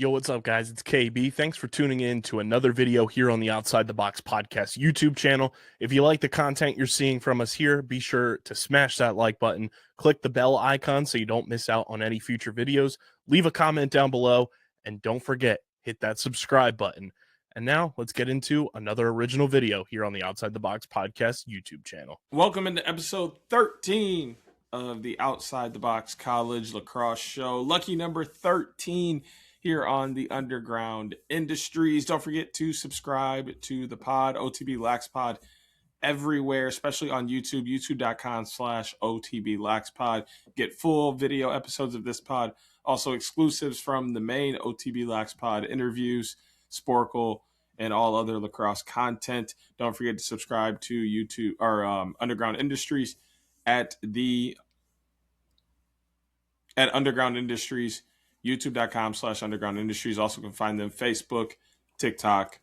Yo, what's up, guys? It's KB. Thanks for tuning in to another video here on the Outside the Box Podcast YouTube channel. If you like the content you're seeing from us here, be sure to smash that like button, click the bell icon so you don't miss out on any future videos, leave a comment down below, and don't forget, hit that subscribe button. And now let's get into another original video here on the Outside the Box Podcast YouTube channel. Welcome into episode 13 of the Outside the Box College Lacrosse Show. Lucky number 13 here on the Underground Industries. Don't forget to subscribe to the pod, OTB Lax Pod, everywhere, especially on YouTube, youtube.com/OTB Lax Pod. Get full video episodes of this pod, also exclusives from the main OTB Lax Pod, interviews, Sporkle, and all other lacrosse content. Don't forget to subscribe to YouTube or Underground Industries at Underground Industries, youtube.com/Underground Industries. Also can find them Facebook, TikTok,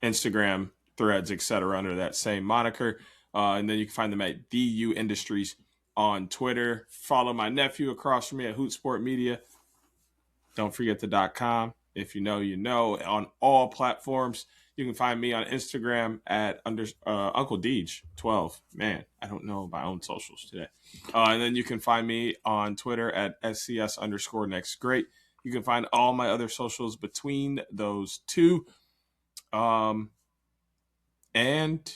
Instagram, Threads, etc. under that same moniker. And then you can find them at DU Industries on Twitter. Follow my nephew across from me at Hoots Sport Media. Don't forget the .com. If you know, you know. On all platforms, you can find me on Instagram at Uncle Deej 12. Man, I don't know my own socials today. And then you can find me on Twitter at SCS_next great. You can find all my other socials between those two. And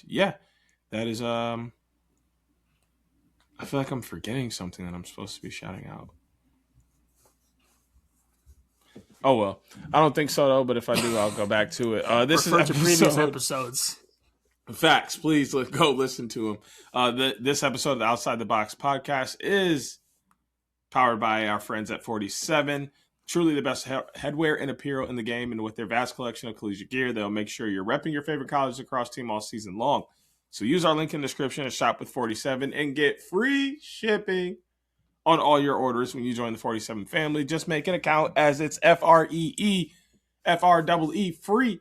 yeah, that is I feel like I'm forgetting something that I'm supposed to be shouting out. Oh, well, I don't think so, though, but if I do, I'll go back to it. This Refer is to previous episodes. Facts, please go listen to them. This episode of the Outside the Box podcast is powered by our friends at 47. Truly the best headwear and apparel in the game, and with their vast collection of collegiate gear, they'll make sure you're repping your favorite college lacrosse team all season long. So use our link in the description and shop with 47 and get free shipping on all your orders when you join the 47 family. Just make an account as it's FREE free,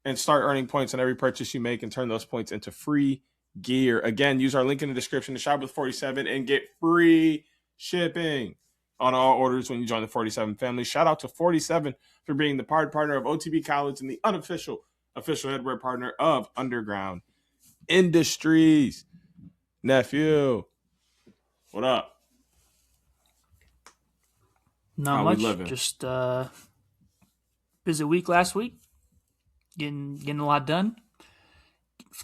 and start earning points on every purchase you make and turn those points into free gear. Again, use our link in the description to shop with 47 and get free shipping on all orders when you join the 47 family. Shout out to 47 for being the partner of OTB College and the official headwear partner of Underground Industries. Nephew, what up? Not much. Just busy week last week. Getting a lot done.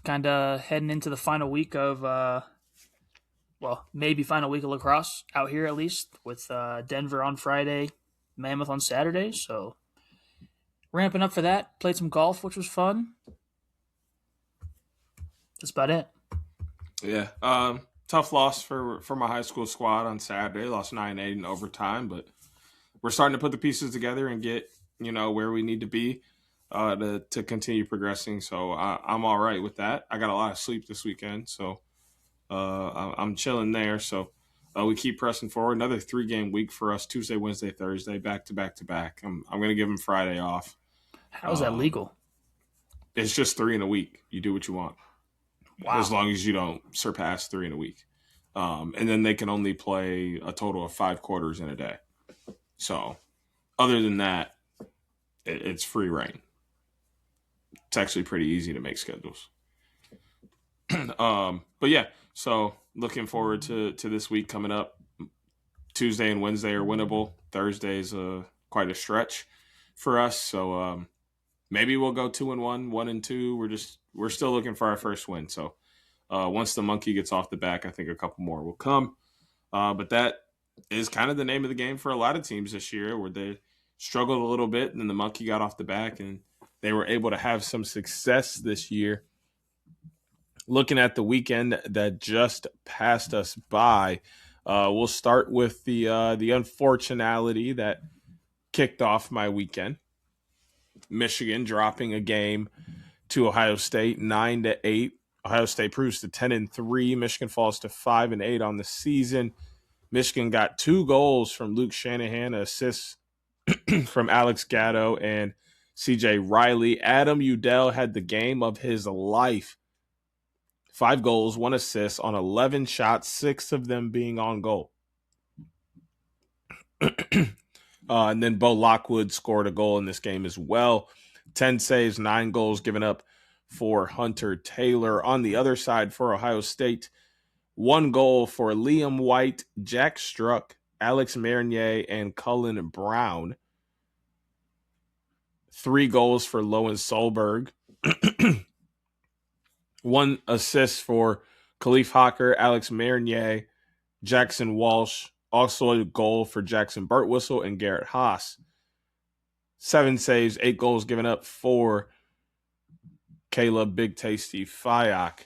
Kind of heading into the final week of, maybe final week of lacrosse out here at least, with Denver on Friday, Mammoth on Saturday. So ramping up for that. Played some golf, which was fun. That's about it. Yeah. Tough loss for my high school squad on Saturday. Lost 9-8 in overtime, but we're starting to put the pieces together and get, where we need to be to continue progressing. So I'm all right with that. I got a lot of sleep this weekend, so I'm chilling there. So we keep pressing forward. Another 3-game week for us: Tuesday, Wednesday, Thursday, back to back. I'm going to give them Friday off. How is that legal? It's just 3 in a week. You do what you want. Wow. As long as you don't surpass 3 in a week. And then they can only play a total of 5 quarters in a day. So other than that, it's free reign. It's actually pretty easy to make schedules. But yeah, so looking forward to this week coming up. Tuesday and Wednesday are winnable. Thursday's quite a stretch for us. So maybe we'll go 2-1, 1-2. We're still looking for our first win. So once the monkey gets off the back, I think a couple more will come. But that is kind of the name of the game for a lot of teams this year, where they struggled a little bit and then the monkey got off the back and they were able to have some success this year. Looking at the weekend that just passed us by, we'll start with the unfortunality that kicked off my weekend. Michigan dropping a game to Ohio State 9-8. Ohio State proves to 10-3. Michigan falls to 5-8 on the season. Michigan got 2 goals from Luke Shanahan, assists from Alex Gatto and CJ Riley. Adam Udell had the game of his life. 5 goals, 1 assist on 11 shots, 6 of them being on goal. And then Bo Lockwood scored a goal in this game as well. 10 saves, 9 goals given up for Hunter Taylor. On the other side for Ohio State, 1 goal for Liam White, Jack Struck, Alex Marinier, and Cullen Brown. 3 goals for Lowen Solberg. 1 assist for Khalif Hocker, Alex Marinier, Jackson Walsh. Also a goal for Jackson Birtwhistle and Garrett Haas. 7 saves, 8 goals given up for Caleb Big Tasty Fayok.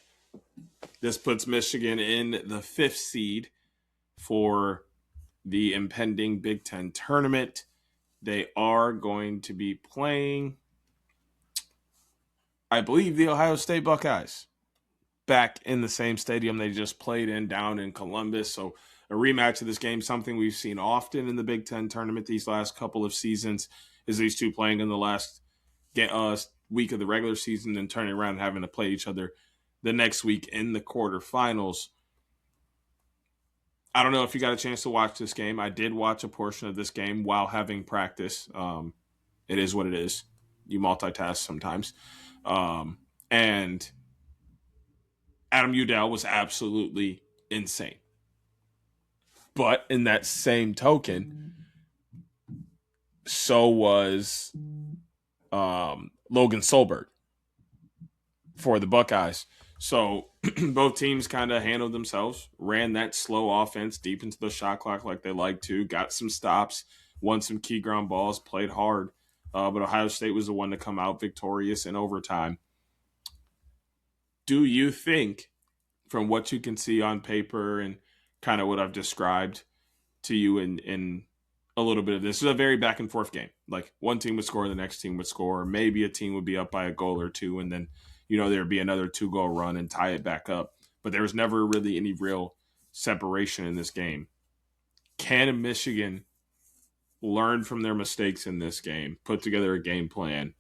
This puts Michigan in the 5th seed for the impending Big Ten tournament. They are going to be playing, I believe, the Ohio State Buckeyes back in the same stadium they just played in down in Columbus. So a rematch of this game, something we've seen often in the Big Ten tournament these last couple of seasons, is these two playing in the last week of the regular season and turning around and having to play each other the next week in the quarterfinals. I don't know if you got a chance to watch this game. I did watch a portion of this game while having practice. It is what it is. You multitask sometimes. And Adam Udell was absolutely insane. But in that same token, so was Logan Solberg for the Buckeyes. So both teams kind of handled themselves, ran that slow offense deep into the shot clock like they like to, got some stops, won some key ground balls, played hard. But Ohio State was the one to come out victorious in overtime. Do you think, from what you can see on paper and kind of what I've described to you in a little bit of this, is a very back and forth game. Like one team would score, the next team would score, or maybe a team would be up by a goal or two, and then there'd be another 2-goal run and tie it back up. But there was never really any real separation in this game. Can Michigan learn from their mistakes in this game, put together a game plan,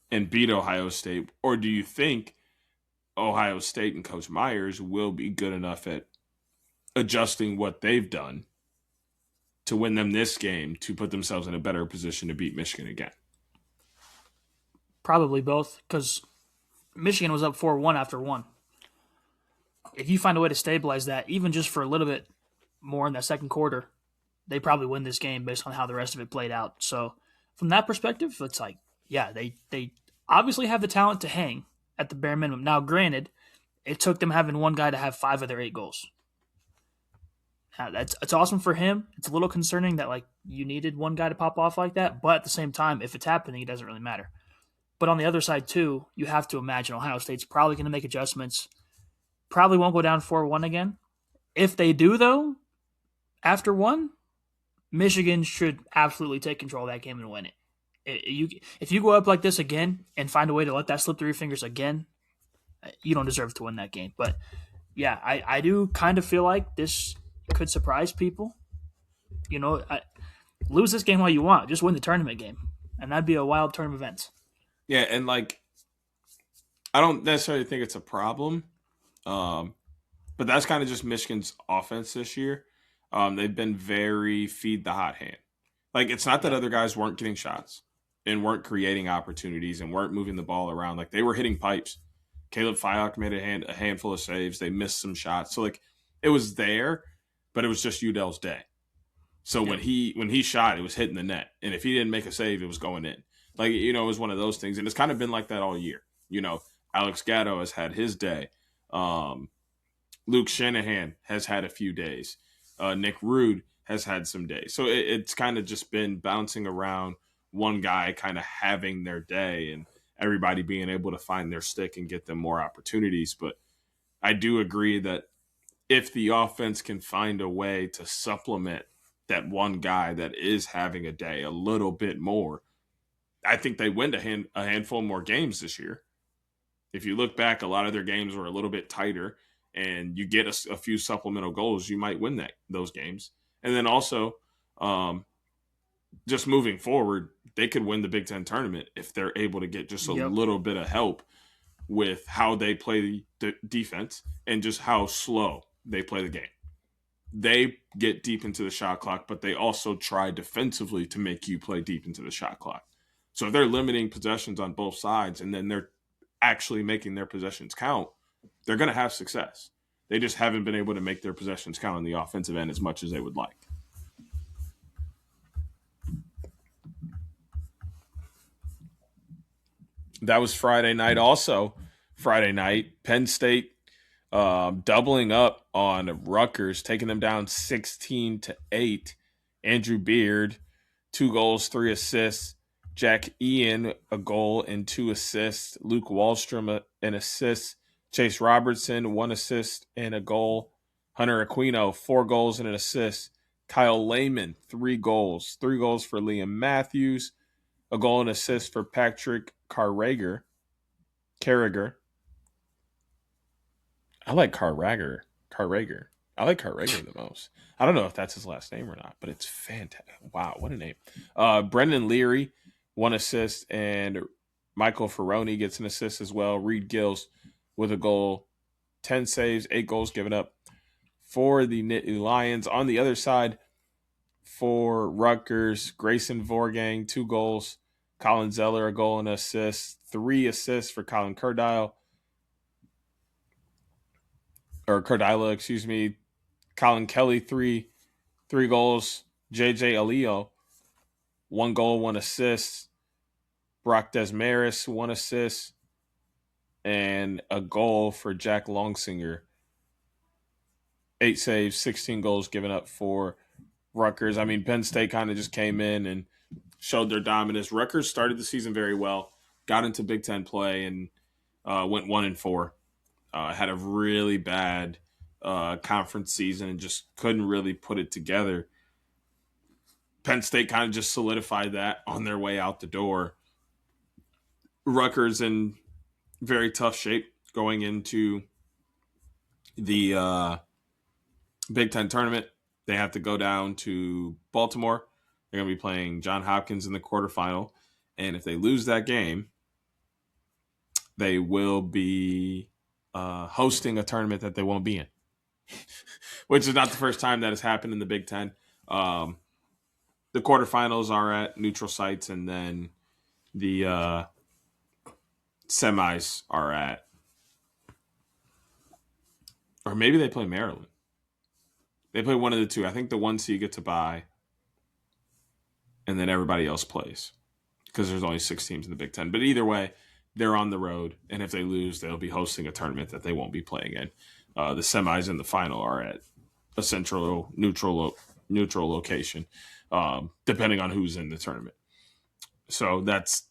and beat Ohio State? Or do you think Ohio State and Coach Myers will be good enough at adjusting what they've done to win them this game to put themselves in a better position to beat Michigan again? Probably both, because Michigan was up 4-1 after 1. If you find a way to stabilize that, even just for a little bit more in that second quarter, they probably win this game based on how the rest of it played out. So from that perspective, it's like, yeah, they obviously have the talent to hang at the bare minimum. Now, granted, it took them having one guy to have 5 of their 8 goals. Now, it's awesome for him. It's a little concerning that you needed one guy to pop off like that, but at the same time, if it's happening, it doesn't really matter. But on the other side, too, you have to imagine Ohio State's probably going to make adjustments. Probably won't go down 4-1 again. If they do, though, after 1, Michigan should absolutely take control of that game and win it. If you go up like this again and find a way to let that slip through your fingers again, you don't deserve to win that game. But, yeah, I do kind of feel like this could surprise people. Lose this game all you want. Just win the tournament game. And that'd be a wild turn of events. Yeah, and I don't necessarily think it's a problem, but that's kind of just Michigan's offense this year. They've been very feed the hot hand. It's not that other guys weren't getting shots and weren't creating opportunities and weren't moving the ball around. They were hitting pipes. Caleb Fayok made a handful of saves. They missed some shots. So it was there, but it was just Udell's day. So when he shot, it was hitting the net, and if he didn't make a save, it was going in. It was one of those things, and it's kind of been like that all year. Alex Gatto has had his day. Luke Shanahan has had a few days. Nick Rude has had some days. So it's kind of just been bouncing around, one guy kind of having their day and everybody being able to find their stick and get them more opportunities. But I do agree that if the offense can find a way to supplement that one guy that is having a day a little bit more, I think they win a handful more games this year. If you look back, a lot of their games were a little bit tighter, and you get a few supplemental goals, you might win those games. And then also, just moving forward, they could win the Big Ten tournament if they're able to get just a little bit of help with how they play the defense and just how slow they play the game. they get deep into the shot clock, but they also try defensively to make you play deep into the shot clock. So if they're limiting possessions on both sides and then they're actually making their possessions count, they're going to have success. They just haven't been able to make their possessions count on the offensive end as much as they would like. That was Friday night. Also, Friday night, Penn State doubling up on Rutgers, taking them down 16-8. Andrew Beard, 2 goals, 3 assists. Jack Ian, a goal and 2 assists. Luke Wallstrom, an assist. Chase Robertson, 1 assist and a goal. Hunter Aquino, 4 goals and an assist. Kyle Lehman, 3 goals. 3 goals for Liam Matthews. A goal and assist for Patrick Carrager. I like Carrager. I like Carrager the most. I don't know if that's his last name or not, but it's fantastic. Wow, what a name. Brendan Leary, 1 assist, and Michael Ferroni gets an assist as well. Reed Gills with a goal, 10 saves, 8 goals given up for the Nittany Lions. On the other side, for Rutgers, Grayson Vorgang, 2 goals. Colin Zeller, a goal and an assist. 3 assists for Colin Cardile. Colin Kelly, 3 goals. JJ Alio, 1 goal, 1 assist. Brock Desmaris, 1 assist. And a goal for Jack Longsinger. 8 saves, 16 goals given up for Rutgers. I mean, Penn State kind of just came in and showed their dominance. Rutgers started the season very well, got into Big Ten play, and went 1-4. Had a really bad conference season and just couldn't really put it together. Penn State kind of just solidified that on their way out the door. Rutgers in very tough shape going into the Big Ten tournament. They have to go down to Baltimore. They're going to be playing Johns Hopkins in the quarterfinal. And if they lose that game, they will be hosting a tournament that they won't be in, which is not the first time that has happened in the Big Ten. The quarterfinals are at neutral sites, and then the semis are at, or maybe they play Maryland. They play one of the two. I think the 1 seed gets a bye, and then everybody else plays because there's only 6 teams in the Big Ten. But either way, they're on the road, and if they lose, they'll be hosting a tournament that they won't be playing in. The semis and the final are at a central neutral location, depending on who's in the tournament. So that's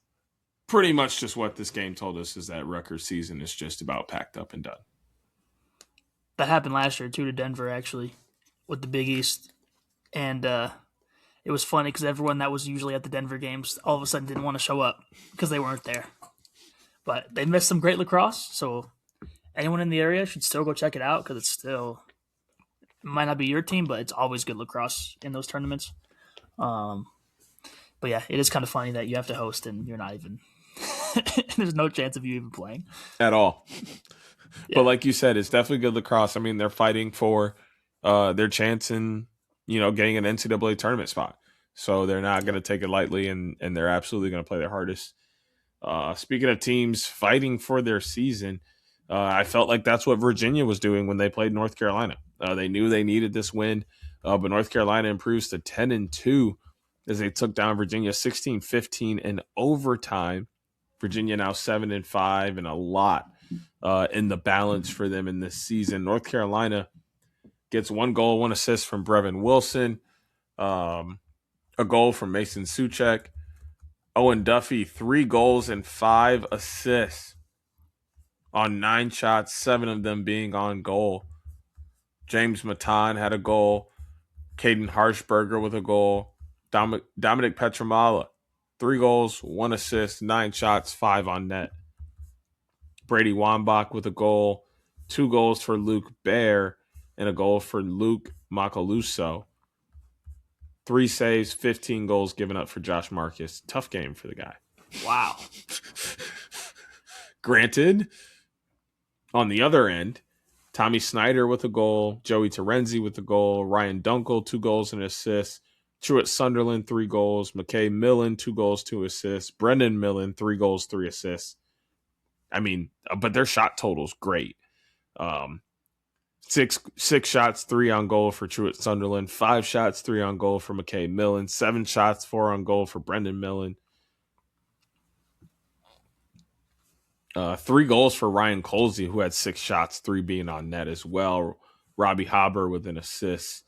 pretty much just what this game told us, is that Rutgers season is just about packed up and done. That happened last year, too, to Denver, actually, with the Big East. And it was funny because everyone that was usually at the Denver games all of a sudden didn't want to show up because they weren't there. But they missed some great lacrosse, so anyone in the area should still go check it out because it's still – it might not be your team, but it's always good lacrosse in those tournaments. But, yeah, it is kind of funny that you have to host and you're not even – there's no chance of you even playing. At all. Yeah. But like you said, it's definitely good lacrosse. I mean, they're fighting for their chance in, getting an NCAA tournament spot. So they're not going to take it lightly, and they're absolutely going to play their hardest. Speaking of teams fighting for their season, I felt like that's what Virginia was doing when they played North Carolina. They knew they needed this win, but North Carolina improves to 10-2 as they took down Virginia 16-15 in overtime. Virginia now 7-5, and a lot in the balance for them in this season. North Carolina gets 1 goal, 1 assist from Brevin Wilson, a goal from Mason Suchek. Owen Duffy, 3 goals and 5 assists on 9 shots, 7 of them being on goal. James Matan had a goal. Caden Harshberger with a goal. Dominic Petramala, 3 goals, 1 assist, 9 shots, 5 on net. Brady Wambach with a goal. 2 goals for Luke Baer and a goal for Luke Macaluso. 3 saves, 15 goals given up for Josh Marcus. Tough game for the guy. Wow. Granted, on the other end, Tommy Snyder with a goal, Joey Terenzi with a goal, Ryan Dunkel, 2 goals and an assist, Truett Sunderland, 3 goals, McKay Millen, 2 goals, 2 assists, Brendan Millen, 3 goals, 3 assists. I mean, but their shot total's great. 6 shots, 3 on goal for Truett Sunderland, 5 shots, 3 on goal for McKay Millen, 7 shots, 4 on goal for Brendan Millen. 3 goals for Ryan Colsey, who had 6 shots, 3 being on net as well. Robbie Haber with an assist.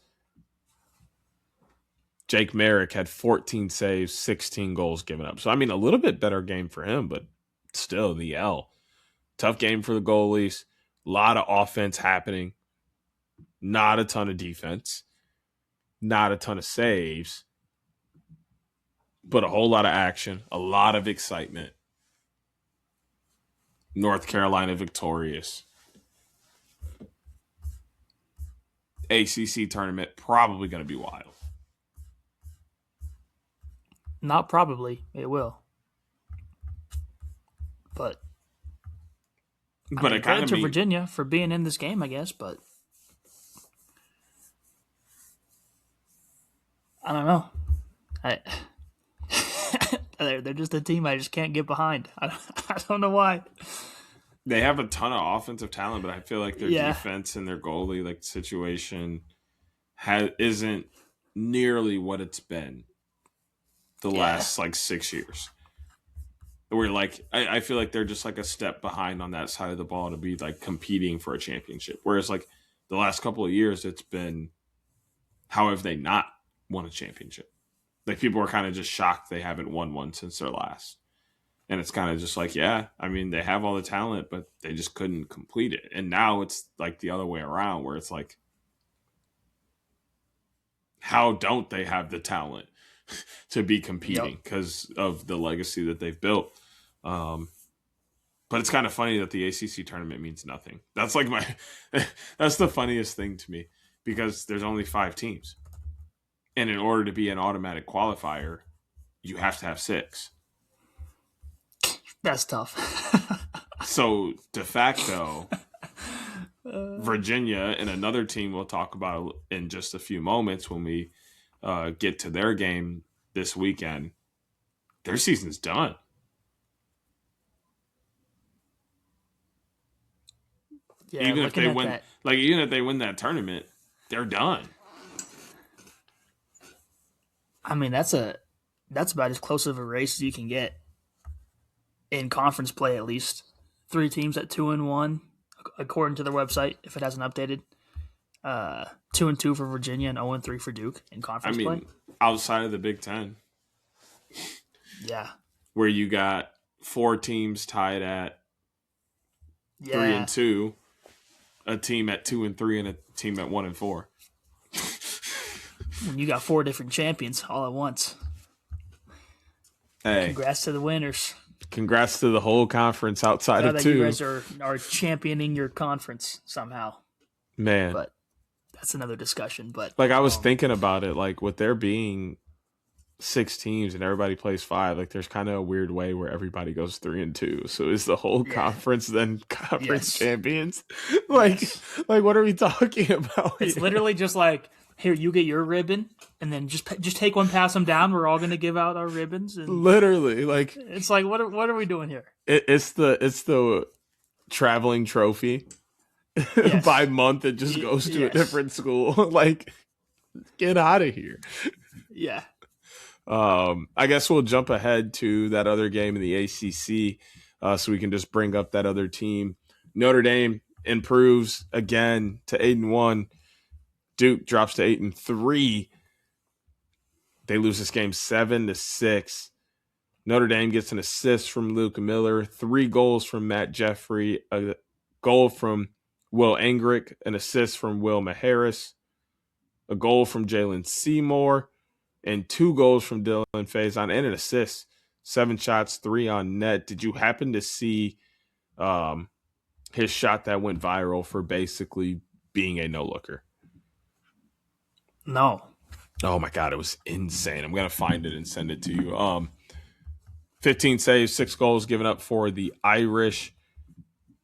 Jake Merrick had 14 saves, 16 goals given up. So, I mean, a little bit better game for him, but still the L. Tough game for the goalies. A lot of offense happening. Not a ton of defense. Not a ton of saves. But a whole lot of action. A lot of excitement. North Carolina victorious. ACC tournament probably going to be wild. Not probably. It will. But I mean, it kind of to Virginia for being in this game, I guess, but I don't know. They're just a team I just can't get behind. I don't know why. They have a ton of offensive talent, but I feel like their defense and their goalie situation isn't nearly what it's been the last 6 years. Where I feel like they're just a step behind on that side of the ball to be competing for a championship. Whereas the last couple of years, it's been how have they not won a championship? People are kind of just shocked they haven't won one since their last. And it's kind of just I mean, they have all the talent, but they just couldn't complete it. And now it's the other way around where it's how don't they have the talent to be competing because of the legacy that they've built? But it's kind of funny that the ACC tournament means nothing. That's that's the funniest thing to me because there's only 5 teams. And in order to be an automatic qualifier, you have to have 6. That's tough. So, de facto, Virginia and another team we'll talk about in just a few moments when we get to their game this weekend, their season's done. Yeah, even if they win, even if they win that tournament, they're done. I mean, that's about as close of a race as you can get in conference play, at least. 3 teams at 2-1, according to their website, if it hasn't updated. 2-2 for Virginia and 0-3 for Duke in conference play. Outside of the Big Ten. Yeah. Where you got 4 teams tied at 3-2, a team at 2-3, and a team at 1-4. When you got 4 different champions all at once. Hey. Congrats to the winners. Congrats to the whole conference outside of 2. You guys are championing your conference somehow. Man. But that's another discussion. But I was thinking about it, with there being 6 teams and everybody plays 5, there's kind of a weird way where everybody goes 3-2. So is the whole conference then conference champions? What are we talking about? It's literally just here, you get your ribbon, and then just take one, pass them down. We're all going to give out our ribbons. And literally, it's what are we doing here? It's the traveling trophy. Yes. By month, it just goes to a different school. Get out of here. Yeah. I guess we'll jump ahead to that other game in the ACC, so we can just bring up that other team. Notre Dame improves again to 8-1. Duke drops to 8-3. They lose this game 7-6. Notre Dame gets an assist from Luke Miller, 3 goals from Matt Jeffrey, a goal from Will Engrick, an assist from Will Maharis, a goal from Jalen Seymour, and 2 goals from Dylan Faison, and an assist. 7 shots, 3 on net. Did you happen to see his shot that went viral for basically being a no-looker? No. Oh, my God. It was insane. I'm going to find it and send it to you. 15 saves, 6 goals given up for the Irish.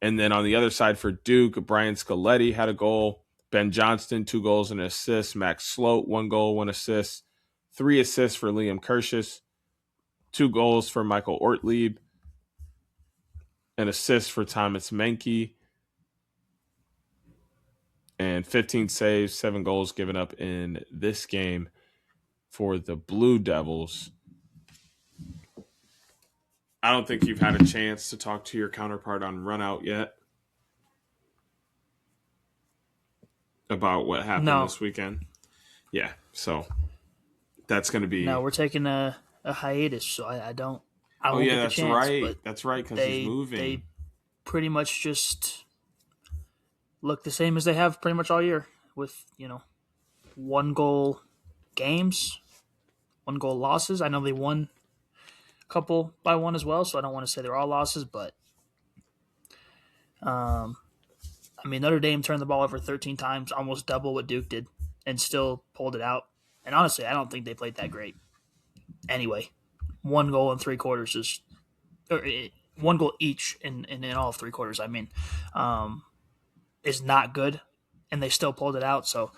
And then on the other side for Duke, Brian Scaletti had a goal. Ben Johnston, 2 goals and an assist. Max Sloat, 1 goal, 1 assist. 3 assists for Liam Kirschis. 2 goals for Michael Ortlieb. An assist for Thomas Menke. And 15 saves, 7 goals given up in this game for the Blue Devils. I don't think you've had a chance to talk to your counterpart on Run Out yet about what happened this weekend. Yeah, so that's going to be... No, we're taking a hiatus, so I don't oh, yeah, get that's the chance, right. That's right, because he's moving. They pretty much just look the same as they have pretty much all year with, 1-goal games, 1-goal losses. I know they won couple by 1 as well, so I don't want to say they're all losses, but Notre Dame turned the ball over 13 times, almost double what Duke did, and still pulled it out. And honestly, I don't think they played that great. Anyway, 1 goal in 3 quarters or 1 goal each in all of 3 quarters. Is not good, and they still pulled it out. So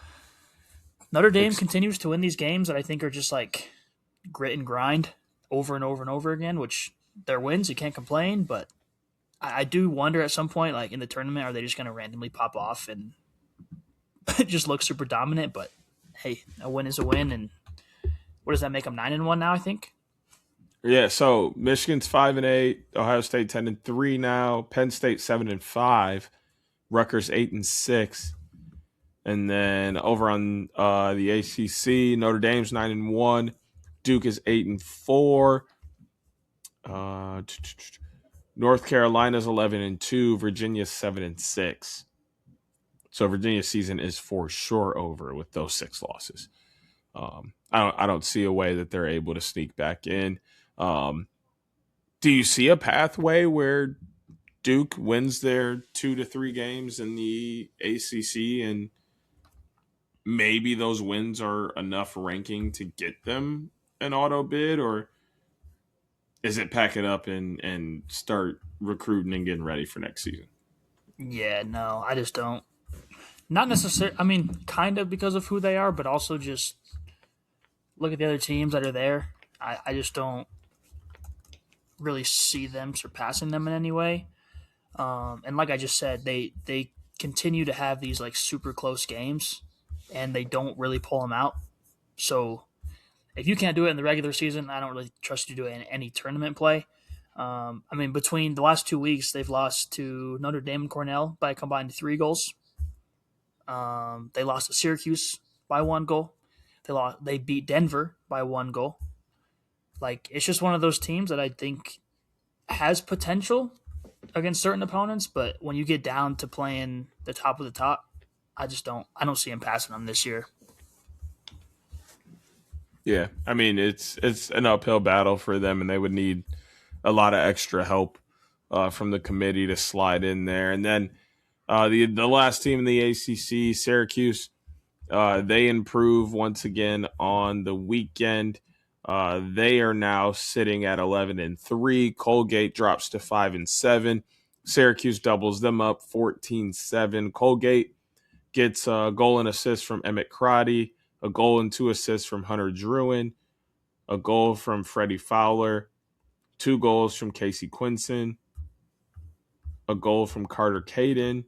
Notre Dame continues to win these games that I think are just like grit and grind over and over and over again, which they're wins. You can't complain, but I do wonder at some point, like in the tournament, are they just going to randomly pop off and just look super dominant? But hey, a win is a win, and what does that make them? 9-1 now, I think. Yeah. So Michigan's 5-8, Ohio State 10-3 now, Penn State 7-5, Rutgers 8-6, and then over on the ACC, Notre Dame's 9-1. Duke is 8-4. North Carolina's 11-2. Virginia's 7-6. So Virginia's season is for sure over with those 6 losses. I don't see a way that they're able to sneak back in. Do you see a pathway where Duke wins their 2 to 3 games in the ACC and maybe those wins are enough ranking to get them an auto bid, or is it pack it up and start recruiting and getting ready for next season? Yeah, no, I just don't. Not necessarily. I mean, kind of because of who they are, but also just look at the other teams that are there. I just don't really see them surpassing them in any way. And like I just said, they continue to have these like super close games, and they don't really pull them out. So if you can't do it in the regular season, I don't really trust you to do it in any tournament play. Between the last 2 weeks, they've lost to Notre Dame and Cornell by a combined 3 goals. They lost to Syracuse by 1 goal. They beat Denver by 1 goal. Like, it's just one of those teams that I think has potential against certain opponents, but when you get down to playing the top of the top, I don't see them passing them this year. Yeah, I mean, it's an uphill battle for them, and they would need a lot of extra help from the committee to slide in there. And then the last team in the ACC, Syracuse, they improve once again on the weekend. They are now sitting at 11-3. Colgate drops to 5-7. Syracuse doubles them up 14-7. Colgate gets a goal and assist from Emmett Crotty, a goal and 2 assists from Hunter Druin, a goal from Freddie Fowler, 2 goals from Casey Quinson, a goal from Carter Caden,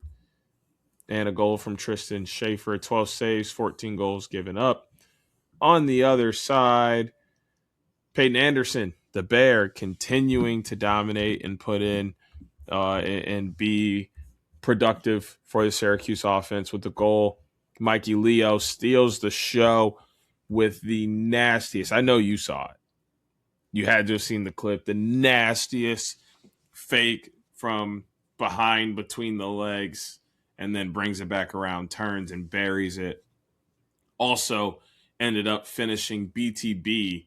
and a goal from Tristan Schaefer. 12 saves, 14 goals given up. On the other side, Peyton Anderson, the Bear, continuing to dominate and put in and be productive for the Syracuse offense with the goal. Mikey Leo steals the show with the nastiest. I know you saw it. You had to have seen the clip. The nastiest fake from behind between the legs, and then brings it back around, turns and buries it. Also ended up finishing BTB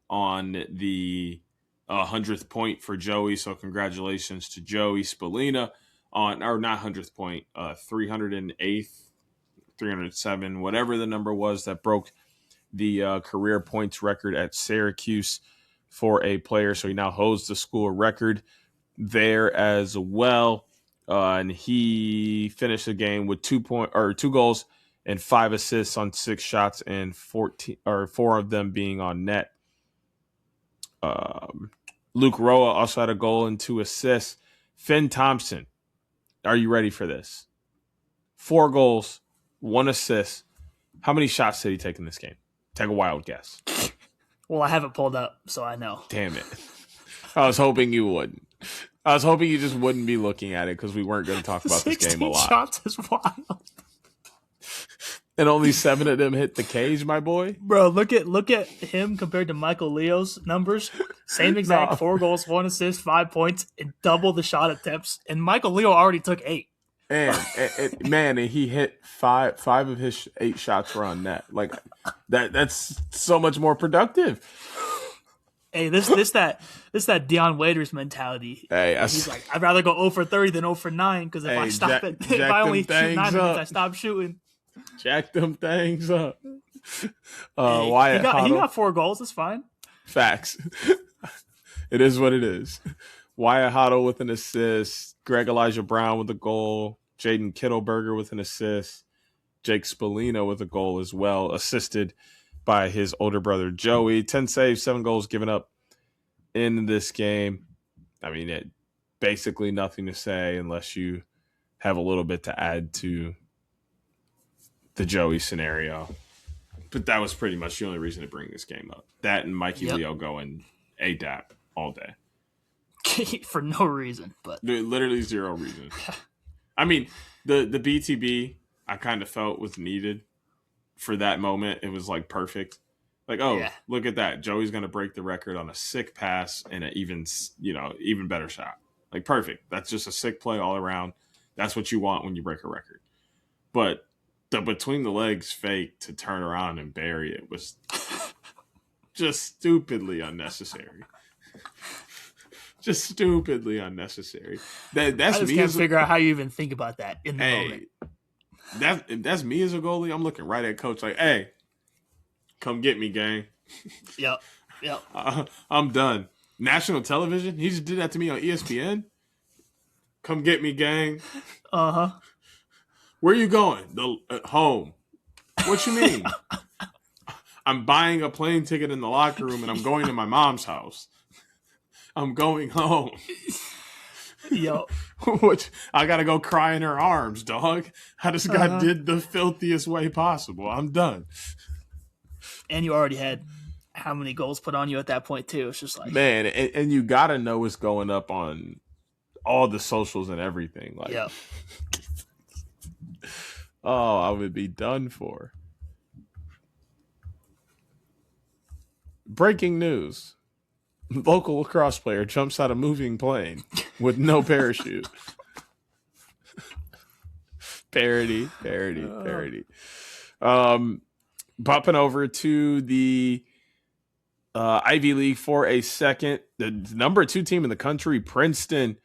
on the 100th point for Joey. So congratulations to Joey Spallina on, or not 100th point, 308th, 307, whatever the number was that broke the career points record at Syracuse for a player. So he now holds the school record there as well. And he finished the game with 2 goals and 5 assists on 6 shots, and 4 of them being on net. Luke Roa also had a goal and 2 assists. Finn Thompson, are you ready for this? 4 goals, 1 assist. How many shots did he take in this game? Take a wild guess. Well, I have it pulled up, so I know. Damn it. I was hoping you wouldn't. I was hoping you just wouldn't be looking at it because we weren't going to talk about this game a lot. 16 shots is wild. And only 7 of them hit the cage, my boy. Bro, look at him compared to Michael Leo's numbers. Same exact 4 goals, 1 assist, 5 points, and double the shot attempts. And Michael Leo already took 8. And he hit 5 of his 8 shots were on net. Like that's so much more productive. Hey, this that Dion Waiters mentality. Hey, he's like, I'd rather go 0 for 30 than 0 for 9 because if I only shoot 9 minutes, I stop shooting. Jack them things up. He got 4 goals. It's fine. Facts. It is what it is. Wyatt Hoddle with an assist. Greg Elijah Brown with a goal. Jaden Kittleberger with an assist. Jake Spallina with a goal as well, assisted by his older brother Joey. 10 saves, 7 goals given up in this game. I mean, basically nothing to say unless you have a little bit to add to the Joey scenario. But that was pretty much the only reason to bring this game up. That and Mikey Leo going ADAP all day. For no reason. But literally 0 reason. I mean, the BTB I kind of felt was needed for that moment. It was like perfect. Like, look at that. Joey's going to break the record on a sick pass and an even better shot. Like, perfect. That's just a sick play all around. That's what you want when you break a record. But the between the legs fake to turn around and bury it was just stupidly unnecessary. Just stupidly unnecessary. I just can't figure out how you even think about that in the moment. That's me as a goalie. I'm looking right at coach like, hey, come get me, gang. Yep. I'm done. National television? He just did that to me on ESPN? Come get me, gang. Uh-huh. Where you going? Home. What you mean? I'm buying a plane ticket in the locker room and I'm going to my mom's house. I'm going home. Yo. I got to go cry in her arms, dog. I just got did the filthiest way possible. I'm done. And you already had how many goals put on you at that point, too. It's just like... Man, and you got to know what's going up on all the socials and everything. Like, yeah. Oh, I would be done for. Breaking news. Local lacrosse player jumps out of moving plane with no parachute. Parody. Popping over to the Ivy League for a second. The number 2 team in the country, Princeton,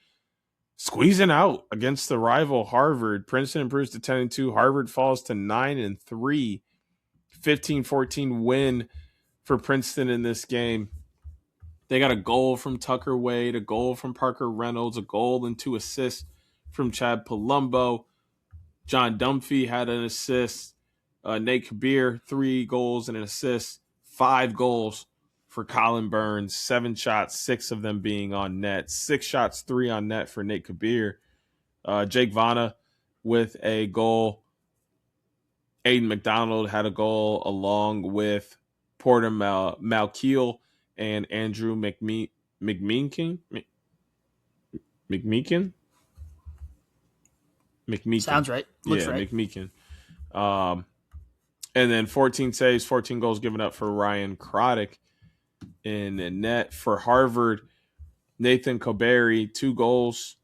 squeezing out against the rival Harvard. Princeton improves to 10-2. Harvard falls to 9-3. 15-14 win for Princeton in this game. They got a goal from Tucker Wade, a goal from Parker Reynolds, a goal and 2 assists from Chad Palumbo. John Dunphy had an assist. Nate Kabir, 3 goals and an assist. 5 goals for Colin Burns. 7 shots, 6 of them being on net. 6 shots, 3 on net for Nate Kabir. Jake Vanna with a goal. Aiden McDonald had a goal along with Porter Malkiel and Andrew McMeekin. Sounds right. Looks right. McMeekin. And then 14 saves, 14 goals given up for Ryan Croddick in the net. For Harvard, Nathan Koberry, 2 goals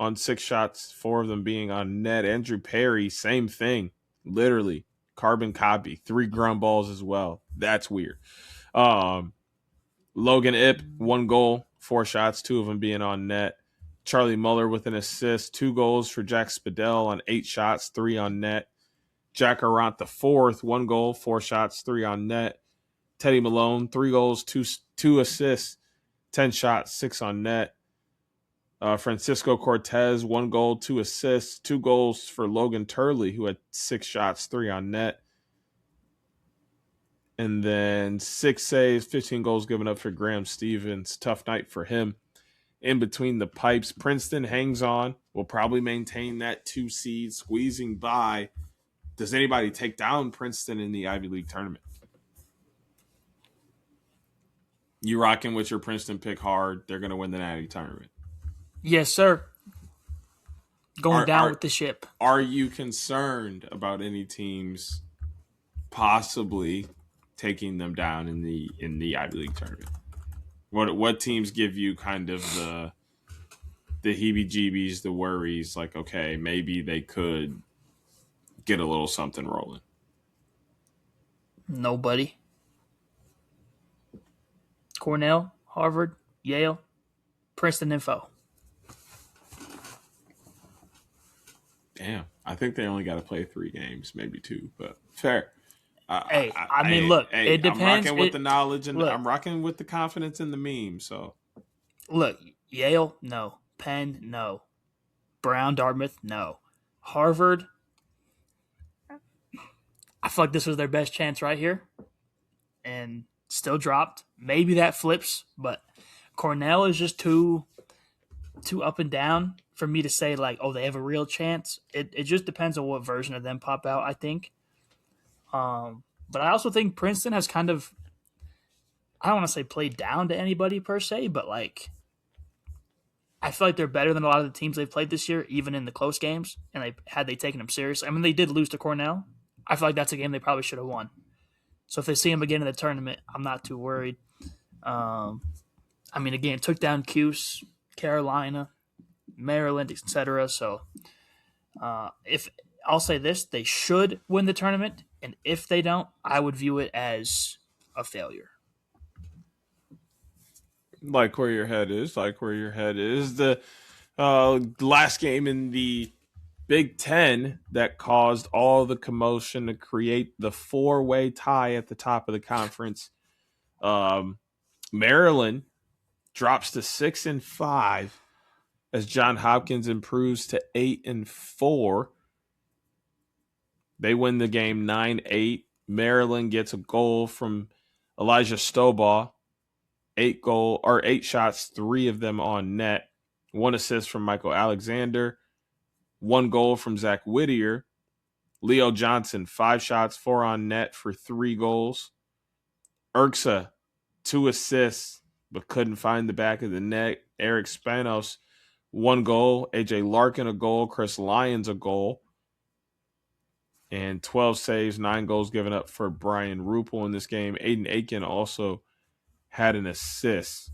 on 6 shots, 4 of them being on net. Andrew Perry, same thing. Literally, carbon copy. 3 ground balls as well. That's weird. Logan Ip, 1 goal, 4 shots, 2 of them being on net. Charlie Muller with an assist, 2 goals for Jack Spadell on 8 shots, 3 on net. Jack Arant the 4th, 1 goal, 4 shots, 3 on net. Teddy Malone, 3 goals, 2 assists, 10 shots, 6 on net. Francisco Cortez, 1 goal, 2 assists, 2 goals for Logan Turley, who had 6 shots, 3 on net. And then 6 saves, 15 goals given up for Graham Stevens. Tough night for him. In between the pipes, Princeton hangs on, will probably maintain that 2 seed, squeezing by. Does anybody take down Princeton in the Ivy League tournament? You rocking with your Princeton pick hard. They're going to win the Natty tournament. Yes, sir. Going down with the ship. Are you concerned about any teams possibly taking them down in the Ivy League tournament? What teams give you kind of the heebie-jeebies, the worries, like, okay, maybe they could get a little something rolling? Nobody. Cornell, Harvard, Yale, Princeton info. Damn, I think they only got to play 3 games, maybe 2, but fair. I mean, look, it depends. I'm rocking with the knowledge and I'm rocking with the confidence in the meme. So, look, Yale, no. Penn, no. Brown, Dartmouth, no. Harvard, I feel like this was their best chance right here, and still dropped. Maybe that flips, but Cornell is just too up and down for me to say, like, oh, they have a real chance. It just depends on what version of them pop out, I think. But I also think Princeton has kind of, I don't want to say played down to anybody per se, but like, I feel like they're better than a lot of the teams they've played this year, even in the close games. And they taken them seriously. I mean, they did lose to Cornell. I feel like that's a game they probably should have won. So if they see them again in the tournament, I'm not too worried. I mean, again, took down Cuse, Carolina, Maryland, etc. So if I'll say this, they should win the tournament. And if they don't, I would view it as a failure. Like where your head is. The last game in the Big Ten that caused all the commotion to create the 4-way tie at the top of the conference. Maryland drops to 6-5 as John Hopkins improves to 8-4. They win the game 9-8. Maryland gets a goal from Elijah Stobaugh. 8 shots, 3 of them on net. 1 assist from Michael Alexander. 1 goal from Zach Whittier. Leo Johnson, 5 shots, 4 on net for 3 goals. Urksa, 2 assists, but couldn't find the back of the net. Eric Spanos, 1 goal. AJ Larkin, a goal. Chris Lyons, a goal. And 12 saves, 9 goals given up for Brian Rupel in this game. Aiden Aiken also had an assist.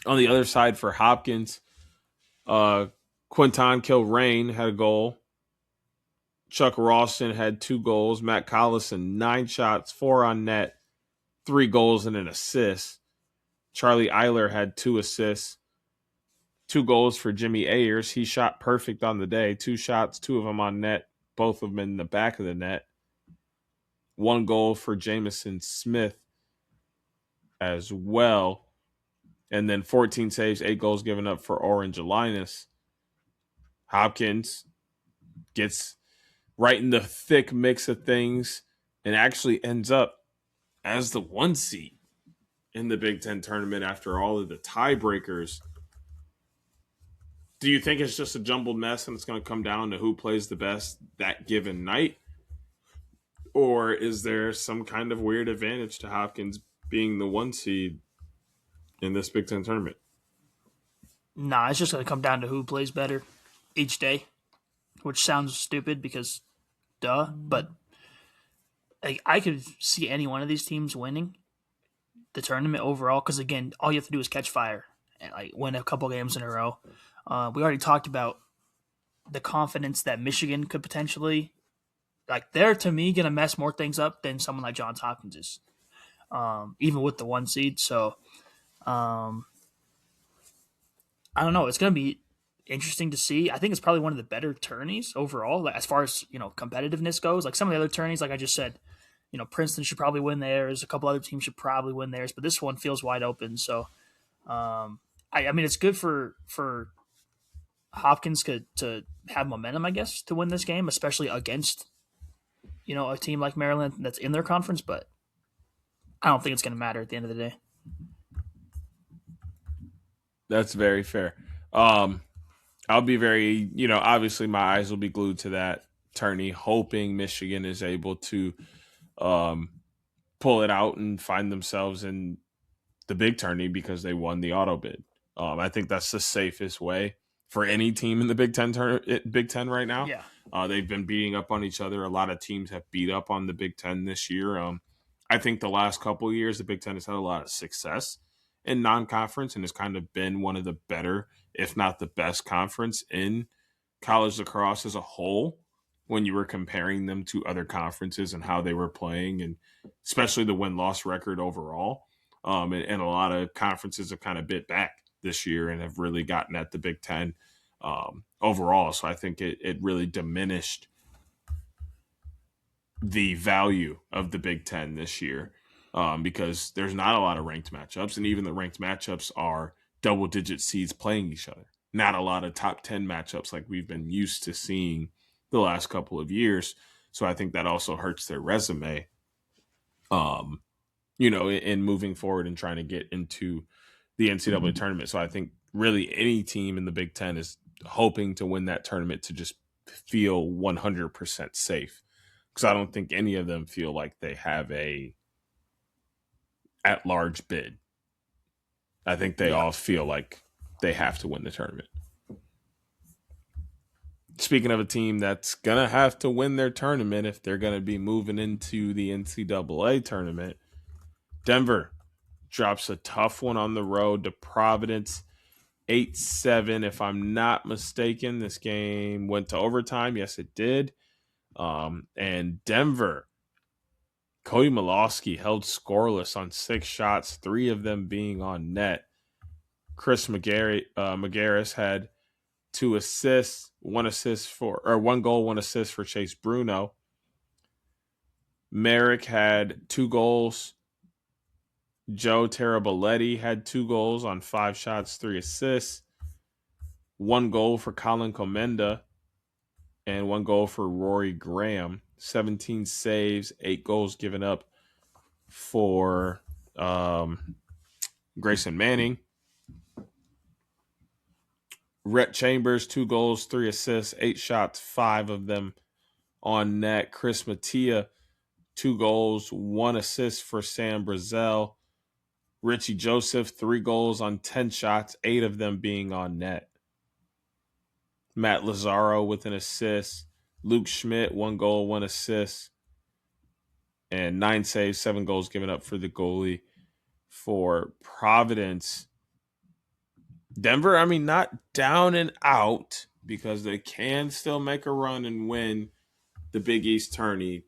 On the other side for Hopkins, Quinton Kilrain had a goal. Chuck Ralston had 2 goals. Matt Collison, 9 shots, 4 on net, 3 goals and an assist. Charlie Eiler had 2 assists. 2 goals for Jimmy Ayers. He shot perfect on the day. 2 shots, 2 of them on net, both of them in the back of the net. 1 goal for Jamison Smith as well. And then 14 saves, 8 goals given up for Orange Linus. Hopkins gets right in the thick mix of things and actually ends up as the 1 seed in the Big Ten tournament after all of the tiebreakers. Do you think it's just a jumbled mess and it's going to come down to who plays the best that given night? Or is there some kind of weird advantage to Hopkins being the 1 seed in this Big Ten tournament? Nah, it's just going to come down to who plays better each day, which sounds stupid because duh, but I could see any one of these teams winning the tournament overall because, again, all you have to do is catch fire and win a couple games in a row. We already talked about the confidence that Michigan could potentially, they're, to me, going to mess more things up than someone like Johns Hopkins is, even with the 1 seed. So, I don't know. It's going to be interesting to see. I think it's probably one of the better tourneys overall, as far as, competitiveness goes. Like some of the other tourneys, like I just said, Princeton should probably win theirs. A couple other teams should probably win theirs, but this one feels wide open. So, I mean, it's good for Hopkins to have momentum, I guess, to win this game, especially against, a team like Maryland that's in their conference, but I don't think it's going to matter at the end of the day. That's very fair. I'll be very, obviously my eyes will be glued to that tourney, hoping Michigan is able to pull it out and find themselves in the big tourney because they won the auto bid. I think that's the safest way for any team in the Big Ten right now. Yeah. They've been beating up on each other. A lot of teams have beat up on the Big Ten this year. I think the last couple of years, the Big Ten has had a lot of success in non-conference and has kind of been one of the better, if not the best conference in college lacrosse as a whole when you were comparing them to other conferences and how they were playing, and especially the win-loss record overall. And a lot of conferences have kind of bit back this year and have really gotten at the Big Ten overall. So I think it really diminished the value of the Big Ten this year because there's not a lot of ranked matchups, and even the ranked matchups are double-digit seeds playing each other. Not a lot of top 10 matchups like we've been used to seeing the last couple of years. So I think that also hurts their resume, in moving forward and trying to get into the NCAA tournament. So I think really any team in the Big Ten is hoping to win that tournament to just feel 100% safe. Because I don't think any of them feel like they have a at-large bid. I think they all feel like they have to win the tournament. Speaking of a team that's going to have to win their tournament if they're going to be moving into the NCAA tournament, Denver drops a tough one on the road to Providence, 8-7. If I'm not mistaken, this game went to overtime. Yes, it did. And Denver, Cody Malosky held scoreless on 6 shots, 3 of them being on net. Chris McGarris had 2 assists, 1 goal, 1 assist for Chase Bruno. Merrick had 2 goals. Joe Taraboletti had 2 goals on 5 shots, 3 assists. 1 goal for Colin Comenda and 1 goal for Rory Graham. 17 saves, 8 goals given up for Grayson Manning. Rhett Chambers, 2 goals, 3 assists, 8 shots, 5 of them on net. Chris Mattia, 2 goals, 1 assist for Sam Brazel. Richie Joseph, 3 goals on 10 shots, 8 of them being on net. Matt Lazaro with an assist. Luke Schmidt, 1 goal, 1 assist. And 9 saves, 7 goals given up for the goalie for Providence. Denver, not down and out because they can still make a run and win the Big East tourney,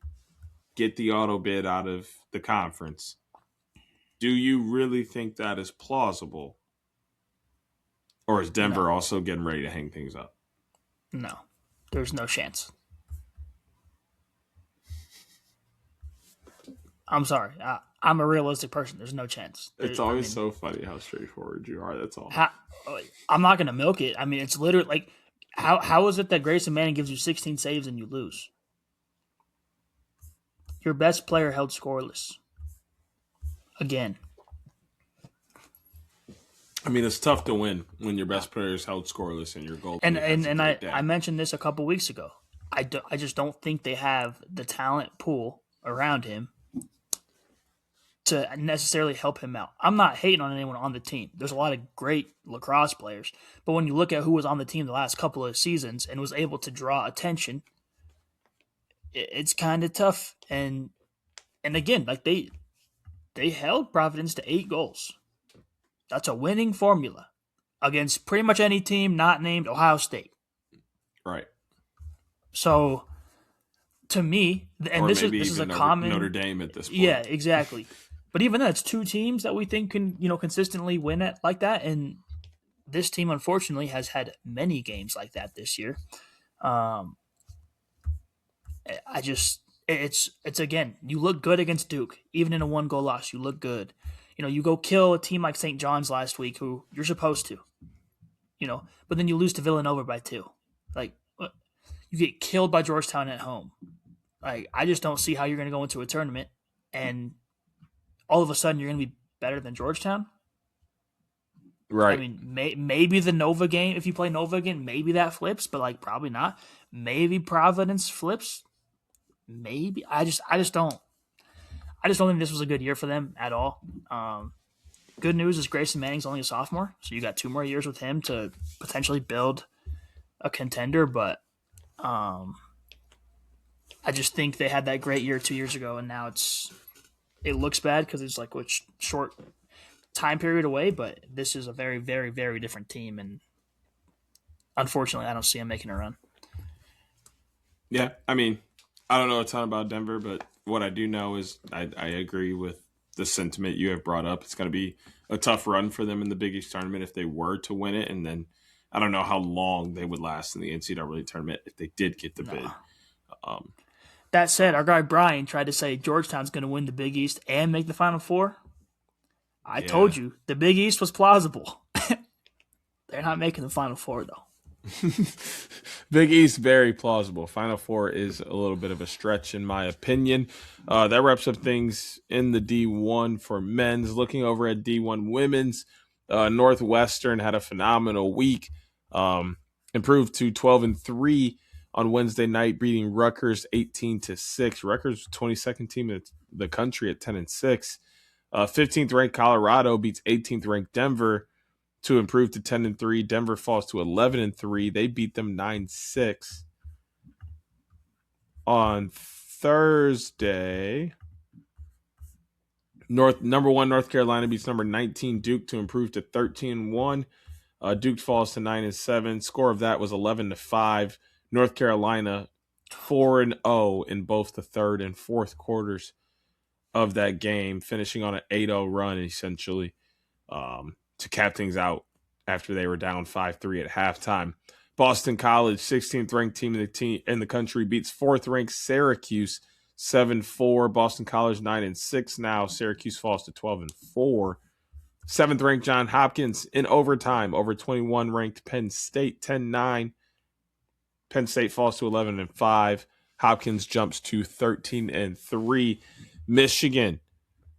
get the auto bid out of the conference. Do you really think that is plausible? Or is Denver also getting ready to hang things up? No, there's no chance. I'm sorry. I'm a realistic person. There's no chance. It's always so funny how straightforward you are. That's all. I'm not going to milk it. It's literally like, how is it that Grayson Manning gives you 16 saves and you lose? Your best player held scoreless. Again. It's tough to win when your best player is held scoreless and your goal. And I mentioned this a couple weeks ago. I just don't think they have the talent pool around him to necessarily help him out. I'm not hating on anyone on the team. There's a lot of great lacrosse players. But when you look at who was on the team the last couple of seasons and was able to draw attention, it's kind of tough. And again, like they held Providence to 8 goals. That's a winning formula against pretty much any team not named Ohio State. Right. So, to me, and this is a common Notre Dame at this point. Yeah, exactly. But even then, it's 2 teams that we think can, consistently win it like that. And this team, unfortunately, has had many games like that this year. It's again, you look good against Duke, even in a 1-goal loss. You look good. You go kill a team like St. John's last week, who you're supposed to, but then you lose to Villanova by 2. Like, you get killed by Georgetown at home. Like, I just don't see how you're going to go into a tournament and all of a sudden you're going to be better than Georgetown. Right. I mean, maybe the Nova game, if you play Nova again, maybe that flips, but like probably not. Maybe Providence flips. Maybe. I just don't think this was a good year for them at all. Good news is Grayson Manning's only a sophomore, so you got 2 more years with him to potentially build a contender, but I just think they had that great year 2 years ago, and now it looks bad because it's like which short time period away, but this is a very, very, very different team, and unfortunately, I don't see them making a run. Yeah, I mean, I don't know a ton about Denver, but what I do know is I agree with the sentiment you have brought up. It's going to be a tough run for them in the Big East tournament if they were to win it, and then I don't know how long they would last in the NCAA tournament if they did get the bid. That said, our guy Brian tried to say Georgetown's going to win the Big East and make the Final Four. I told you, the Big East was plausible. They're not making the Final Four, though. Big East, very plausible. Final Four is a little bit of a stretch, in my opinion. That wraps up things in the D1 for men's. Looking over at D1 women's, Northwestern had a phenomenal week. Improved to 12-3 on Wednesday night, beating Rutgers 18-6. Rutgers, 22nd team in the country at 10-6. 15th ranked Colorado beats 18th ranked Denver to improve to 10-3. Denver falls to 11-3. They beat them 9-6. On Thursday, number 1 North Carolina beats number 19 Duke to improve to 13-1. Duke falls to 9-7. Score of that was 11-5. North Carolina 4-0 in both the third and fourth quarters of that game, finishing on an 8-0 run essentially to cap things out after they were down 5-3 at halftime. Boston College, 16th ranked team in the country, beats 4th ranked Syracuse 7-4. Boston College 9-6 now. Syracuse falls to 12-4. 7th ranked John Hopkins in overtime over 21 ranked Penn State 10-9. Penn State falls to 11-5. Hopkins jumps to 13-3. Michigan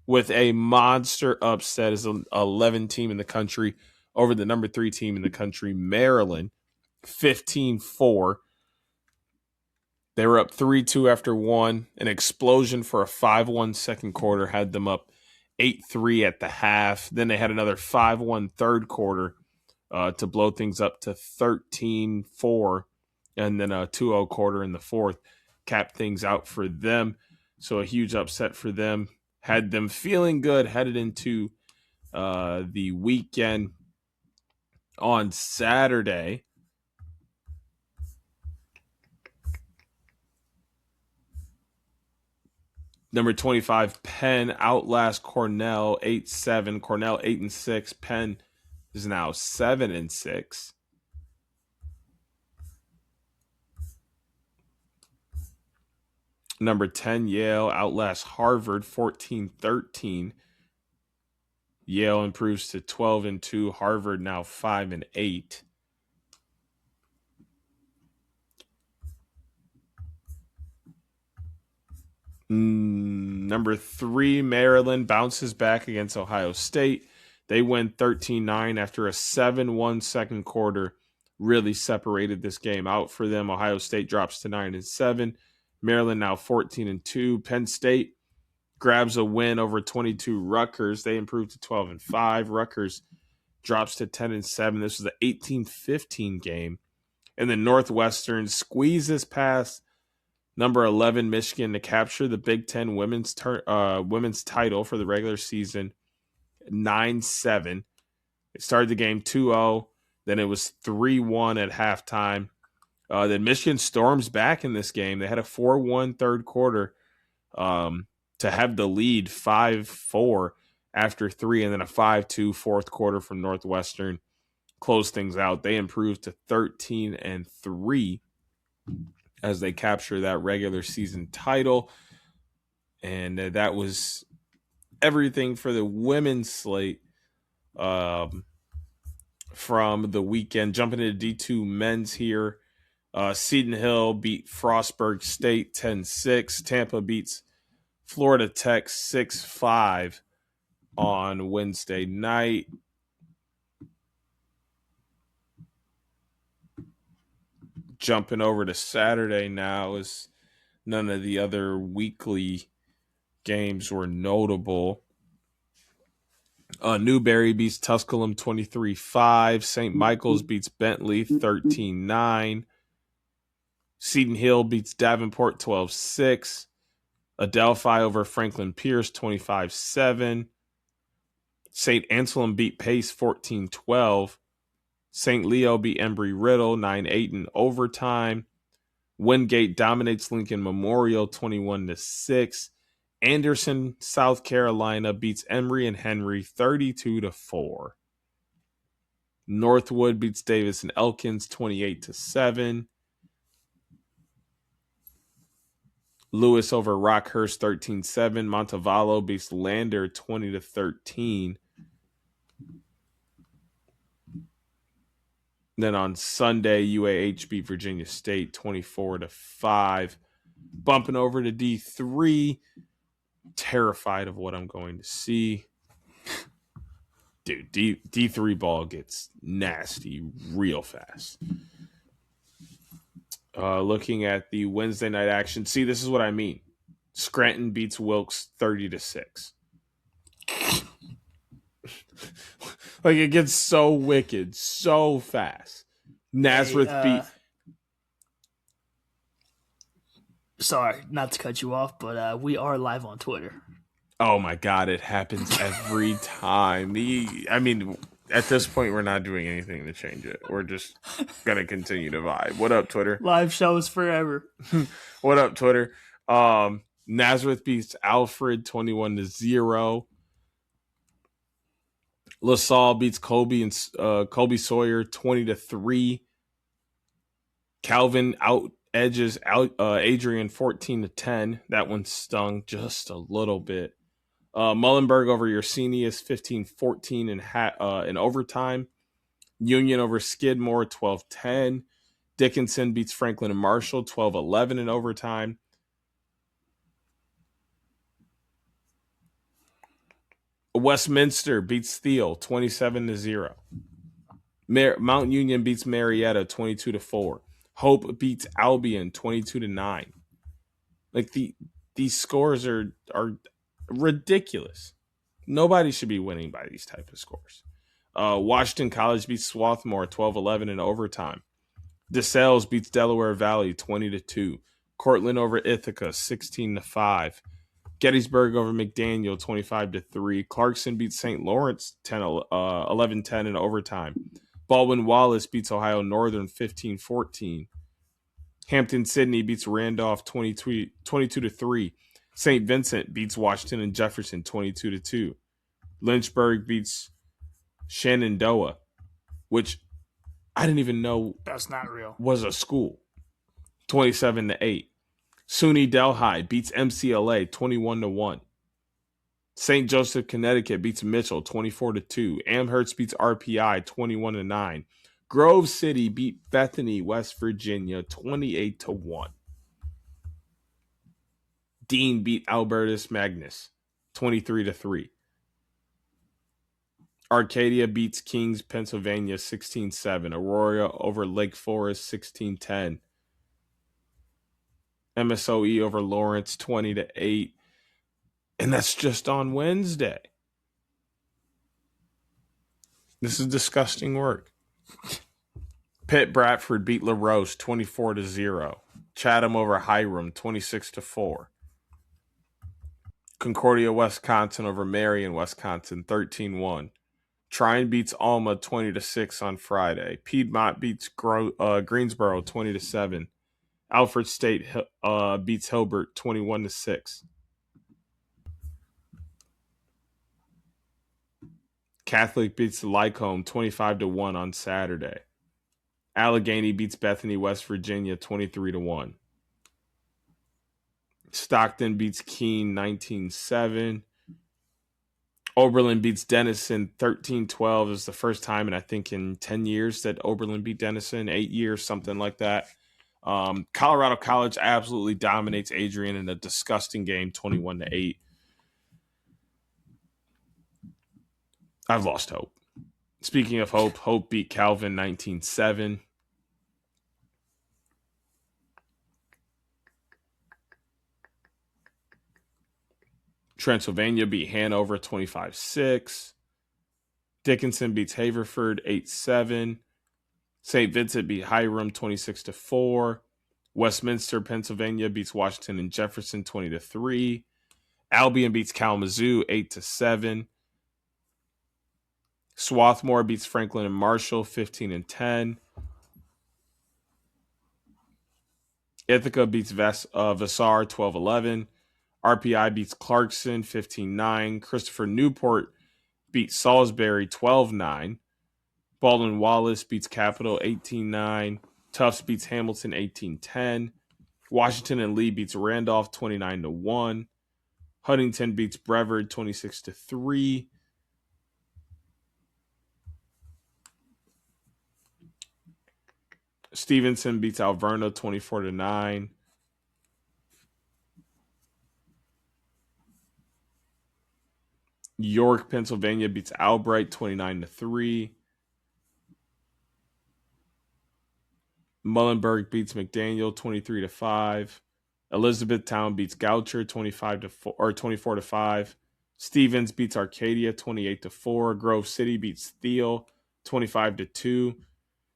with a monster upset as an 11 team in the country over the number 3 team in the country, Maryland, 15-4. They were up 3-2 after 1. An explosion for a 5-1 second quarter had them up 8-3 at the half. Then they had another 5-1 third quarter to blow things up to 13-4. And then a 2-0 quarter in the fourth capped things out for them. So a huge upset for them. Had them feeling good headed into the weekend. On Saturday, number 25 Penn outlast Cornell 8-7. Cornell 8-6. Penn is now 7-6. Number 10 Yale outlasts Harvard 14-13. Yale improves to 12-2. Harvard now 5-8. Number 3 Maryland bounces back against Ohio State. They win 13-9 after a 7-1 second quarter really separated this game out for them. Ohio State drops to 9-7. Maryland now 14-2. Penn State grabs a win over 22 Rutgers. They improve to 12-5. Rutgers drops to 10-7. This was the 18-15 game. And then Northwestern squeezes past number 11 Michigan to capture the Big Ten women's title for the regular season, 9-7. It started the game 2-0. Then it was 3-1 at halftime. Then Michigan storms back in this game. They had a 4-1 third quarter to have the lead 5-4 after 3, and then a 5-2 fourth quarter from Northwestern. Close things out. They improved to 13-3 as they capture that regular season title. And that was everything for the women's slate from the weekend. Jumping into D2 men's here. Seton Hill beat Frostburg State 10-6. Tampa beats Florida Tech 6-5 on Wednesday night. Jumping over to Saturday now, as none of the other weekly games were notable. Newberry beats Tusculum 23-5. St. Michael's beats Bentley 13-9. Seton Hill beats Davenport 12-6. Adelphi over Franklin Pierce 25-7. St. Anselm beat Pace 14-12. St. Leo beat Embry-Riddle 9-8 in overtime. Wingate dominates Lincoln Memorial 21-6. Anderson, South Carolina beats Emory and Henry 32-4. Northwood beats Davis and Elkins 28-7. Lewis over Rockhurst 13-7. Montevallo beats Lander 20-13. Then on Sunday, UAH beat Virginia State 24-5. Bumping over to D3. Terrified of what I'm going to see. Dude, D3 ball gets nasty real fast. Looking at the Wednesday night action. See, this is what I mean. Scranton beats Wilkes 30-6. Like, it gets so wicked so fast. Nazareth beat. Sorry, not to cut you off, but we are live on Twitter. Oh my God, it happens every time. At this point, we're not doing anything to change it. We're just gonna continue to vibe. What up, Twitter? Live shows forever. What up, Twitter? Nazareth beats Alfred 21-0. LaSalle beats Colby Sawyer 20-3. Calvin edges Adrian 14-10. That one stung just a little bit. Muhlenberg over Yersenius 15-14 in overtime. Union over Skidmore 12-10. Dickinson beats Franklin and Marshall 12-11 in overtime. Westminster beats Thiel 27-0. Mount Union beats Marietta 22-4. Hope beats Albion 22-9. Like these scores are ridiculous. Nobody should be winning by these type of scores. Washington College beats Swarthmore 12-11 in overtime. DeSales beats Delaware Valley 20-2. Cortland over Ithaca 16-5. Gettysburg over McDaniel 25-3. Clarkson beats St. Lawrence 11-10 in overtime. Baldwin Wallace beats Ohio Northern 15-14. Hampton Sydney beats Randolph 22-3. St. Vincent beats Washington and Jefferson 22-2. Lynchburg beats Shenandoah, which I didn't even know that's not real. Was a school. 27-8. SUNY Delhi beats MCLA 21-1. St. Joseph, Connecticut beats Mitchell 24-2. Amherst beats RPI 21-9. Grove City beat Bethany, West Virginia 28-1. Dean beat Albertus Magnus 23-3. Arcadia beats Kings, Pennsylvania 16-7. Aurora over Lake Forest 16-10. MSOE over Lawrence 20-8. And that's just on Wednesday. This is disgusting work. Pitt Bradford beat LaRoche 24-0. Chatham over Hiram 26-4. Concordia, Wisconsin over Marion, Wisconsin 13-1. Trine beats Alma 20-6 on Friday. Piedmont beats Greensboro 20-7. Alfred State beats Hilbert 21-6. Catholic beats Lycombe 25-1 on Saturday. Allegheny beats Bethany, West Virginia 23-1. Stockton beats Keene 19-7. Oberlin beats Denison 13-12. It's the first time in, I think, in 10 years that Oberlin beat Denison, 8 years, something like that. Colorado College absolutely dominates Adrian in a disgusting game, 21-8. I've lost hope. Speaking of hope, Hope beat Calvin 19-7. Transylvania beat Hanover 25-6. Dickinson beats Haverford 8-7. St. Vincent beat Hiram 26-4. Westminster, Pennsylvania beats Washington and Jefferson 20-3. Albion beats Kalamazoo 8-7. Swarthmore beats Franklin and Marshall 15-10. Ithaca beats Vassar 12-11. RPI beats Clarkson 15-9. Christopher Newport beats Salisbury 12-9. Baldwin Wallace beats Capital 18-9. Tufts beats Hamilton 18-10. Washington and Lee beats Randolph 29-1. Huntington beats Brevard 26-3. Stevenson beats Alverno 24-9. York, Pennsylvania beats Albright 29-3. Muhlenberg beats McDaniel 23-5. Elizabethtown beats Goucher 24-5. Stevens beats Arcadia 28-4. Grove City beats Thiel 25-2.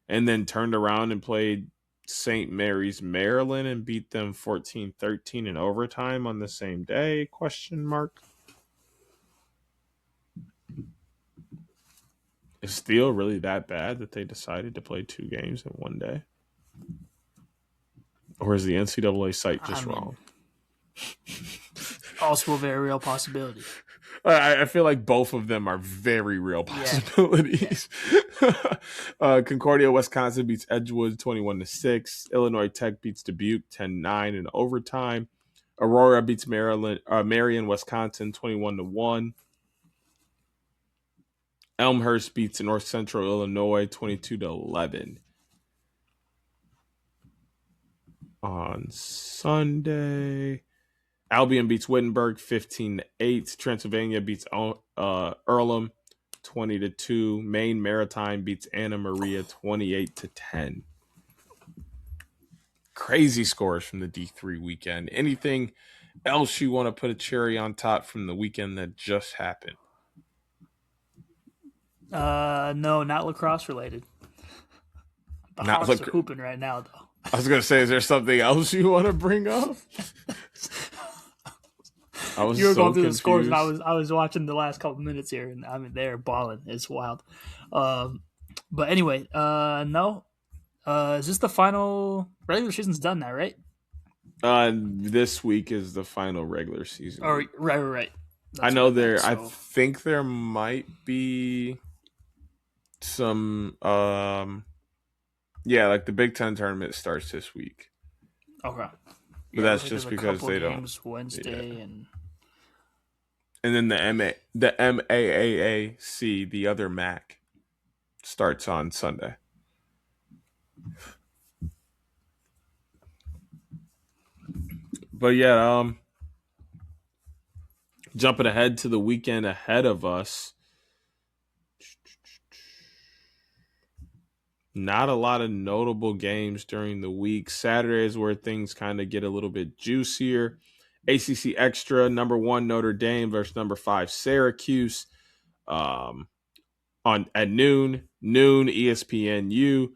And then turned around and played St. Mary's, Maryland, and beat them 14-13 in overtime on the same day? ? Is Thiel really that bad that they decided to play 2 games in one day? Or is the NCAA site just wrong? Also a very real possibility. I feel like both of them are very real possibilities. Yeah. Concordia, Wisconsin beats Edgewood 21-6. Illinois Tech beats Dubuque 10-9 in overtime. Aurora beats Marion, Wisconsin 21-1. Elmhurst beats North Central Illinois 22-11. On Sunday, Albion beats Wittenberg 15-8. Transylvania beats Earlham 20-2. Maine Maritime beats Anna Maria 28-10. Crazy scores from the D3 weekend. Anything else you want to put a cherry on top from the weekend that just happened? No, not lacrosse related. The Hawks are hooping right now, though. I was going to say, is there something else you want to bring up? You were going through the scores, and I was watching the last couple minutes here, and I mean they're balling. It's wild. But anyway, no. Is this the final regular season's done now, right? This week is the final regular season. Oh, right. I know there. So. I think there might be some. Yeah, like the Big Ten tournament starts this week. Okay. But that's just because they don't. Wednesday and then the MAAAC, the other MAC, starts on Sunday. But yeah, jumping ahead to the weekend ahead of us. Not a lot of notable games during the week. Saturday is where things kind of get a little bit juicier. ACC Extra, number 1 Notre Dame versus number 5 Syracuse. At noon ESPNU.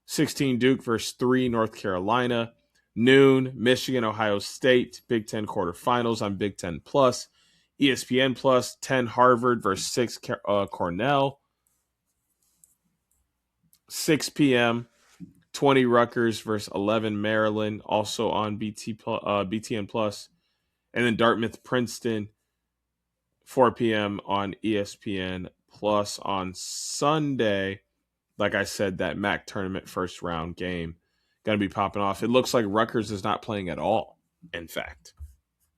16 Duke versus 3 North Carolina. Noon Michigan Ohio State Big Ten quarterfinals on Big Ten Plus. ESPN Plus 10 Harvard versus 6 Cornell. 6 p.m., 20 Rutgers versus 11 Maryland, also on BTN Plus. And then Dartmouth, Princeton, 4 p.m. on ESPN Plus on Sunday. Like I said, that MAC tournament first round game going to be popping off. It looks like Rutgers is not playing at all, in fact.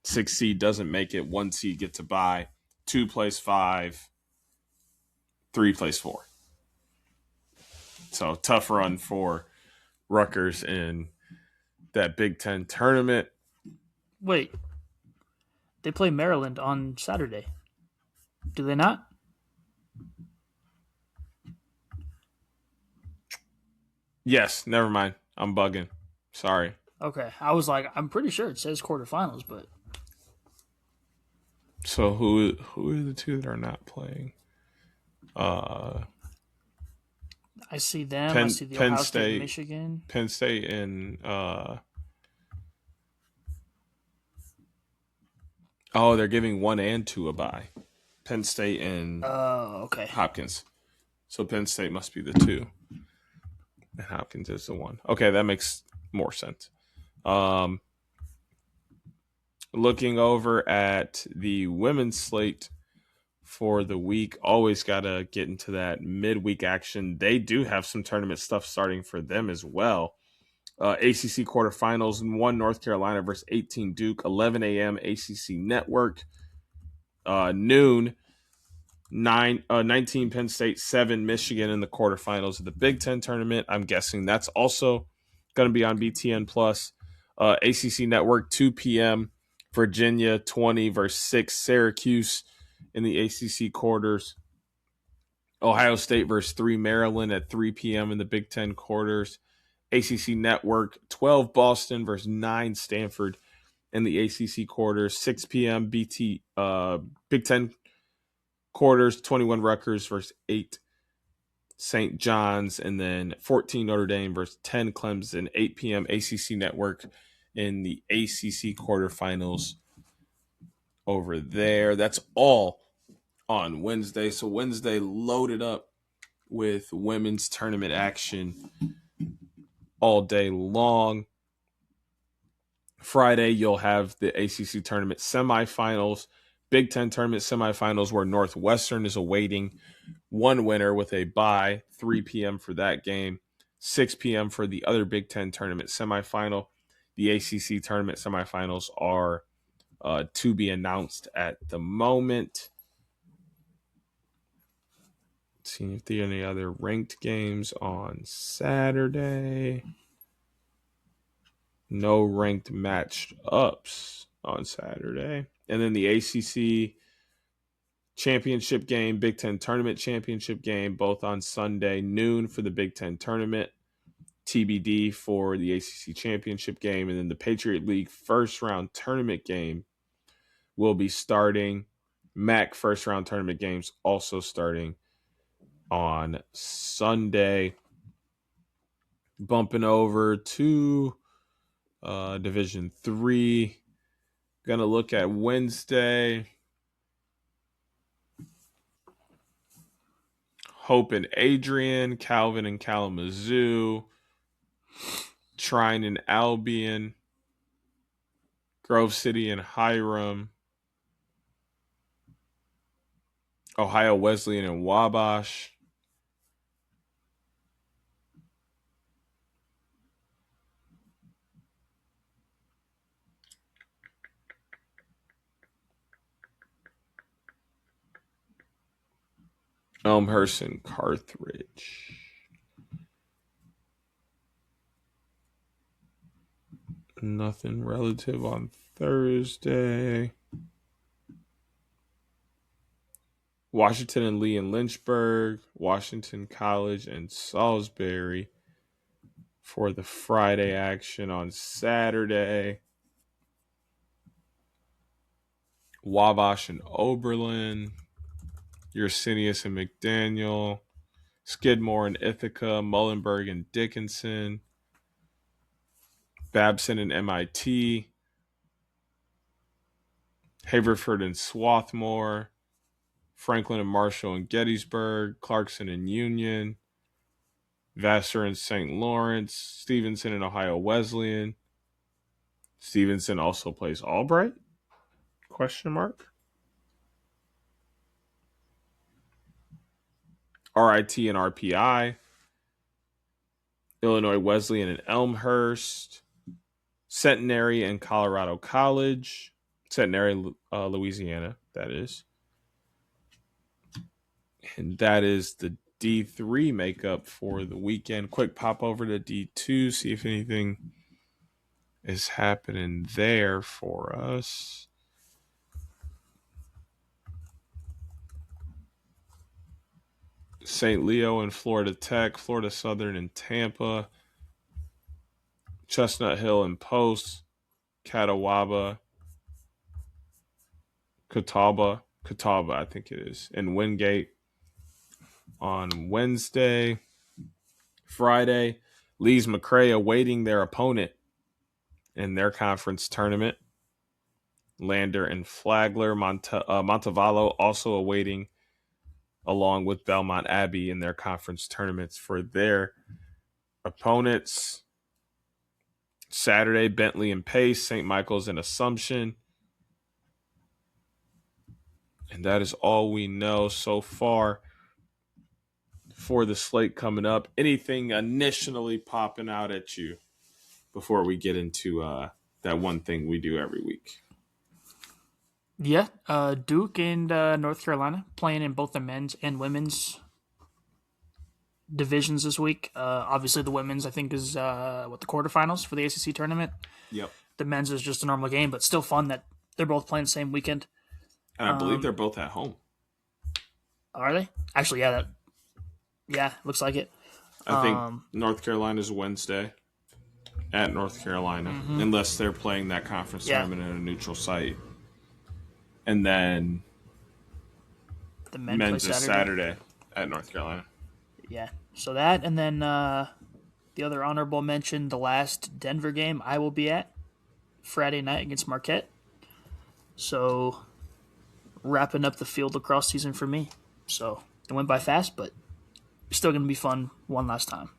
6 seed doesn't make it. 1 seed gets a bye. 2 plays 5, 3 plays 4. So tough run for Rutgers in that Big Ten tournament. Wait, they play Maryland on Saturday. Do they not? Yes, never mind. I'm bugging. Sorry. Okay, I was like, I'm pretty sure it says quarterfinals, but so who are the two that are not playing? I see them. I see the Ohio State, Michigan, Penn State, and they're giving 1 and 2 a bye. Penn State and okay, Hopkins. So Penn State must be the 2, and Hopkins is the 1. Okay, that makes more sense. Looking over at the women's slate for the week, always got to get into that midweek action. They do have some tournament stuff starting for them as well. ACC quarterfinals, 1 North Carolina versus 18 Duke, 11 a.m. ACC Network. Noon, 19 Penn State, 7 Michigan in the quarterfinals of the Big Ten tournament. I'm guessing that's also going to be on BTN+. ACC Network, 2 p.m. Virginia, 20 versus 6 Syracuse in the ACC quarters. Ohio State versus 3 Maryland at 3 p.m. in the Big Ten quarters. ACC Network, 12 Boston versus 9 Stanford in the ACC quarters. 6 p.m. Big Ten quarters, 21 Rutgers versus 8 St. John's, and then 14 Notre Dame versus 10 Clemson. 8 p.m. ACC Network in the ACC quarterfinals over there. That's all on Wednesday. So Wednesday loaded up with women's tournament action all day long. Friday, you'll have the ACC tournament semifinals, Big Ten tournament semifinals, where Northwestern is awaiting 1 winner with a bye, 3 p.m. for that game, 6 p.m. for the other Big Ten tournament semifinal. The ACC tournament semifinals are to be announced at the moment. Let's see if there are any other ranked games on Saturday. No ranked matched ups on Saturday. And then the ACC championship game, Big Ten tournament championship game, both on Sunday, noon for the Big Ten tournament, TBD for the ACC championship game. And then the Patriot League first round tournament game will be starting. MAC first round tournament games also starting on Sunday. Bumping over to Division 3. Going to look at Wednesday. Hope and Adrian, Calvin and Kalamazoo, Trine and Albion, Grove City and Hiram, Ohio Wesleyan and Wabash, Elmhurst and Carthage. Nothing relative on Thursday. Washington and Lee and Lynchburg, Washington College and Salisbury for the Friday action on Saturday. Wabash and Oberlin, Yersinia and McDaniel, Skidmore and Ithaca, Muhlenberg and Dickinson, Babson and MIT, Haverford and Swarthmore, Franklin and Marshall and Gettysburg, Clarkson and Union, Vassar and St. Lawrence, Stevenson and Ohio Wesleyan. Stevenson also plays Albright? Question mark. RIT and RPI, Illinois Wesleyan and Elmhurst, Centenary and Colorado College, Centenary, Louisiana, that is. And that is the D3 makeup for the weekend. Quick pop over to D2, see if anything is happening there for us. St. Leo and Florida Tech, Florida Southern and Tampa, Chestnut Hill and Post, Catawba, Catawba, I think it is, and Wingate on Wednesday. Friday, Lee's McRae awaiting their opponent in their conference tournament. Lander and Flagler, Montevallo also awaiting, along with Belmont Abbey in their conference tournaments for their opponents. Saturday, Bentley and Pace, St. Michael's and Assumption. And that is all we know so far for the slate coming up. Anything initially popping out at you before we get into that one thing we do every week? Yeah, Duke and North Carolina playing in both the men's and women's divisions this week. Obviously, the women's, I think, is the quarterfinals for the ACC tournament. Yep. The men's is just a normal game, but still fun that they're both playing the same weekend. And I believe they're both at home. Are they? Actually, yeah, looks like it. I think North Carolina's Wednesday at North Carolina, unless they're playing that conference tournament at a neutral site. And then the men's is Saturday at North Carolina. Yeah, so that, and then the other honorable mention, the last Denver game I will be at Friday night against Marquette. So wrapping up the field lacrosse season for me. So it went by fast, but still going to be fun one last time.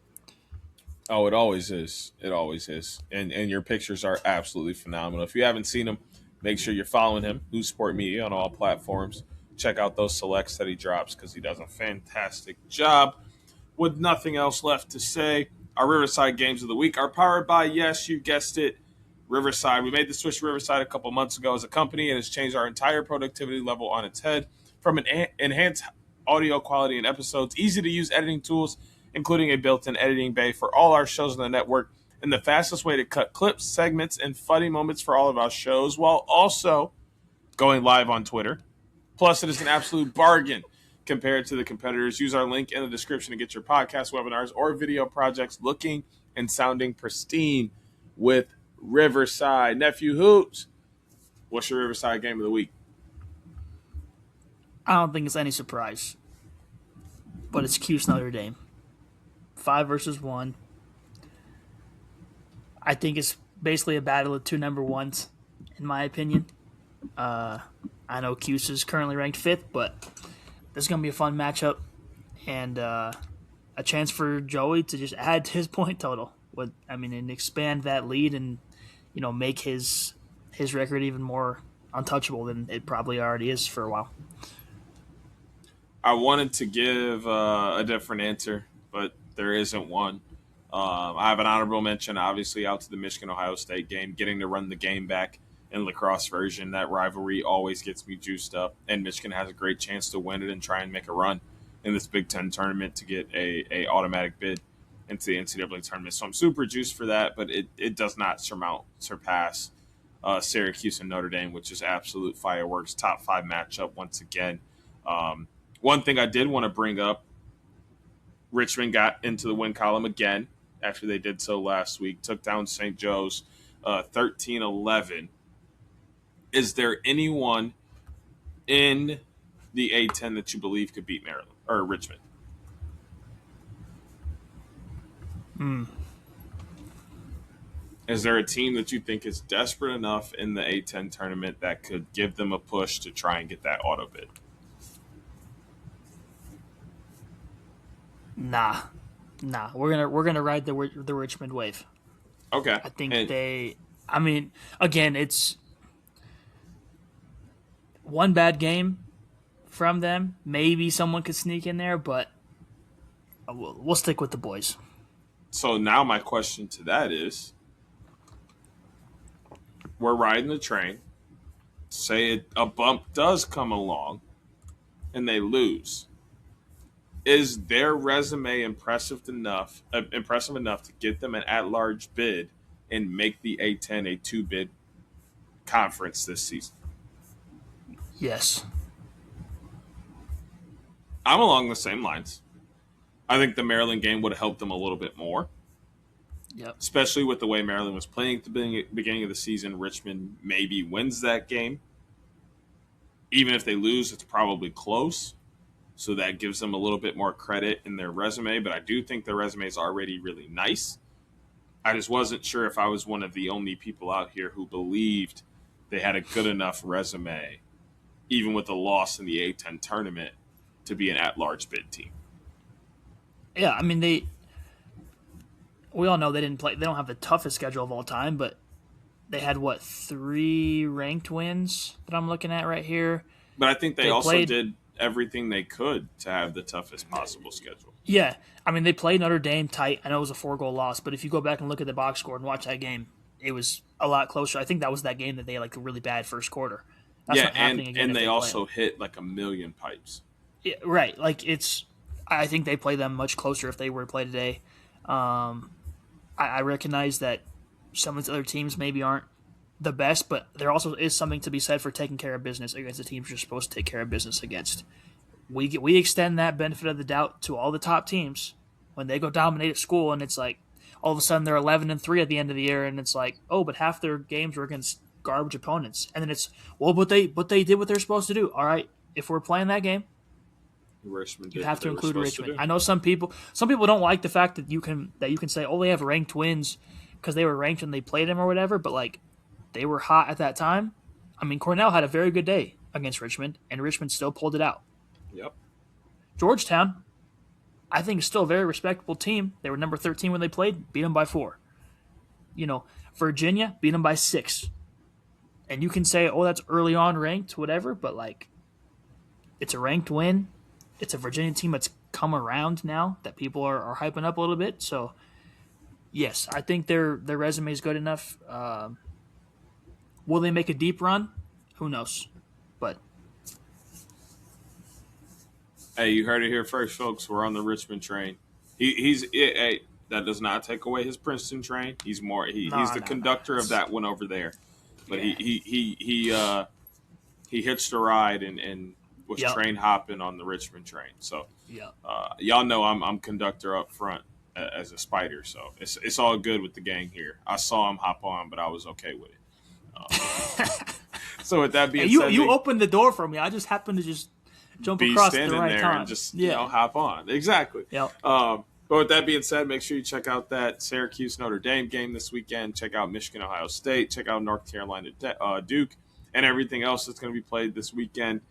Oh, it always is. It always is. And your pictures are absolutely phenomenal. If you haven't seen them, make sure you're following him, Hoots Sport Media, on all platforms. Check out those selects that he drops because he does a fantastic job. With nothing else left to say, our Riverside games of the week are powered by, yes, you guessed it, Riverside. We made the switch to Riverside a couple months ago as a company, and it's changed our entire productivity level on its head. From an enhanced audio quality and episodes, easy-to-use editing tools, including a built-in editing bay for all our shows on the network, and the fastest way to cut clips, segments, and funny moments for all of our shows, while also going live on Twitter. Plus, it is an absolute bargain compared to the competitors. Use our link in the description to get your podcast, webinars, or video projects looking and sounding pristine with Riverside. Nephew Hoots, what's your Riverside game of the week? I don't think it's any surprise, but it's Cuse Notre Dame. 5 versus 1. I think it's basically a battle of two number ones, in my opinion. I know Cuse is currently ranked 5th, but this is going to be a fun matchup and a chance for Joey to just add to his point total. And expand that lead and, make his record even more untouchable than it probably already is for a while. I wanted to give a different answer, but there isn't one. I have an honorable mention, obviously, out to the Michigan-Ohio State game, getting to run the game back in lacrosse version. That rivalry always gets me juiced up, and Michigan has a great chance to win it and try and make a run in this Big Ten tournament to get a automatic bid into the NCAA tournament. So I'm super juiced for that, but it does not surpass Syracuse and Notre Dame, which is absolute fireworks. Top 5 matchup once again. One thing I did want to bring up, Richmond got into the win column again after they did so last week, took down St. Joe's 13-11. Is there anyone in the A10 that you believe could beat Maryland or Richmond? Is there a team that you think is desperate enough in the A10 tournament that could give them a push to try and get that auto bid? Nah. We're gonna ride the Richmond wave. Okay. I think again, it's one bad game from them. Maybe someone could sneak in there, but we'll stick with the boys. So now my question to that is, we're riding the train. Say a bump does come along and they lose. is their resume impressive enough to get them an at-large bid and make the A10 a 2-bid conference this season? Yes. I'm along the same lines. I think the Maryland game would have helped them a little bit more. Yep. Especially with the way Maryland was playing at the beginning of the season. Richmond maybe wins that game. Even if they lose, it's probably close. So that gives them a little bit more credit in their resume. But I do think their resume is already really nice. I just wasn't sure if I was one of the only people out here who believed they had a good enough resume, even with a loss in the A10 tournament, to be an at-large bid team. Yeah, I mean, we all know they don't have the toughest schedule of all time, but they had, 3 ranked wins that I'm looking at right here. But I think they also did everything they could to have the toughest possible schedule. Yeah. I mean, they played Notre Dame tight. I know it was a 4-goal loss, but if you go back and look at the box score and watch that game, it was a lot closer. I think that was that game that they had a really bad first quarter. That's not happening again. And they also hit a million pipes. Yeah, right. I think they play them much closer if they were to play today. I recognize that some of these other teams maybe aren't the best, but there also is something to be said for taking care of business against the teams you're supposed to take care of business against. We extend that benefit of the doubt to all the top teams when they go dominate at school, and it's all of a sudden they're 11-3 at the end of the year, and it's but half their games were against garbage opponents, and then it's but they did what they're supposed to do. All right, if we're playing that game, Richmond you have to include Richmond. I know some people don't like the fact that you can say, oh, they have ranked wins because they were ranked when they played them or whatever, but they were hot at that time. I mean, Cornell had a very good day against Richmond, and Richmond still pulled it out. Yep. Georgetown, I think, is still a very respectable team. They were number 13 when they played, beat them by 4. Virginia beat them by 6. And you can say, oh, that's early on ranked, whatever, but it's a ranked win. It's a Virginia team that's come around now that people are hyping up a little bit. So, yes, I think their resume is good enough. Will they make a deep run? Who knows? But hey, you heard it here first, folks. We're on the Richmond train. That does not take away his Princeton train. He's the conductor of that one over there. But yeah. he hitched a ride and was train hopping on the Richmond train. So y'all know I'm conductor up front as a spider. So it's all good with the gang here. I saw him hop on, but I was okay with it. So with that being said, you opened the door for me. I just happened to just jump across at the right there time and just hop on. Exactly. Yep. But with that being said, make sure you check out that Syracuse Notre Dame game this weekend. Check out Michigan Ohio State. Check out North Carolina Duke, and everything else that's going to be played this weekend.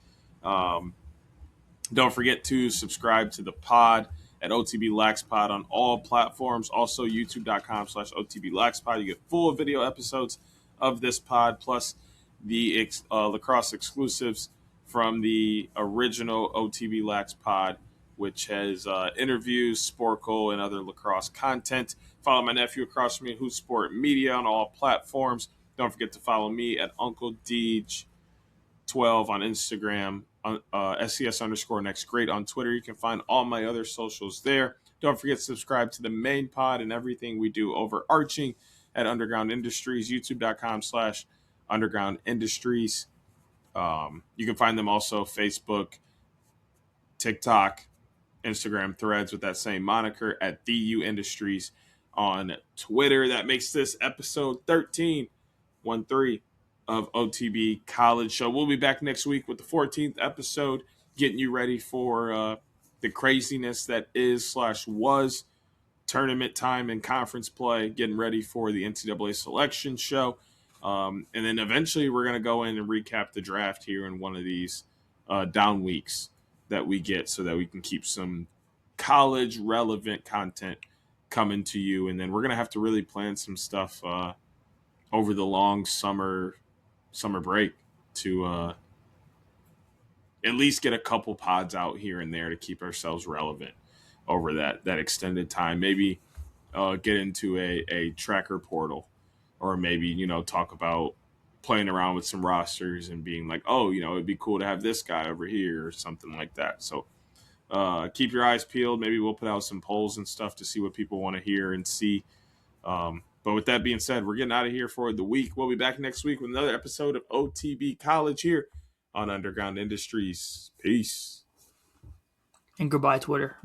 Don't forget to subscribe to the pod at OTB LaxPod on all platforms. Also, youtube.com/OTB LaxPod. You get full video episodes of this pod, plus the lacrosse exclusives from the original OTB Lax pod, which has interviews, Sporkle, and other lacrosse content. Follow my nephew across from me, Hoots Sport Media, on all platforms. Don't forget to follow me at Uncle Deej12 on Instagram, SCS_next great on Twitter. You can find all my other socials there. Don't forget to subscribe to the main pod and everything we do overarching at Underground Industries, youtube.com/Underground Industries. You can find them also Facebook, TikTok, Instagram, Threads with that same moniker at DU Industries on Twitter. That makes this episode 13 of OTB College Show. We'll be back next week with the 14th episode, getting you ready for the craziness that is/was tournament time and conference play, getting ready for the NCAA selection show. And then eventually we're going to go in and recap the draft here in one of these down weeks that we get so that we can keep some college relevant content coming to you. And then we're going to have to really plan some stuff over the long summer break to at least get a couple pods out here and there to keep ourselves relevant over that extended time. Maybe get into a tracker portal, or maybe, talk about playing around with some rosters and being like, oh, it'd be cool to have this guy over here or something like that. So keep your eyes peeled. Maybe we'll put out some polls and stuff to see what people want to hear and see. But with that being said, we're getting out of here for the week. We'll be back next week with another episode of OTB College here on Underground Industries. Peace. And goodbye, Twitter.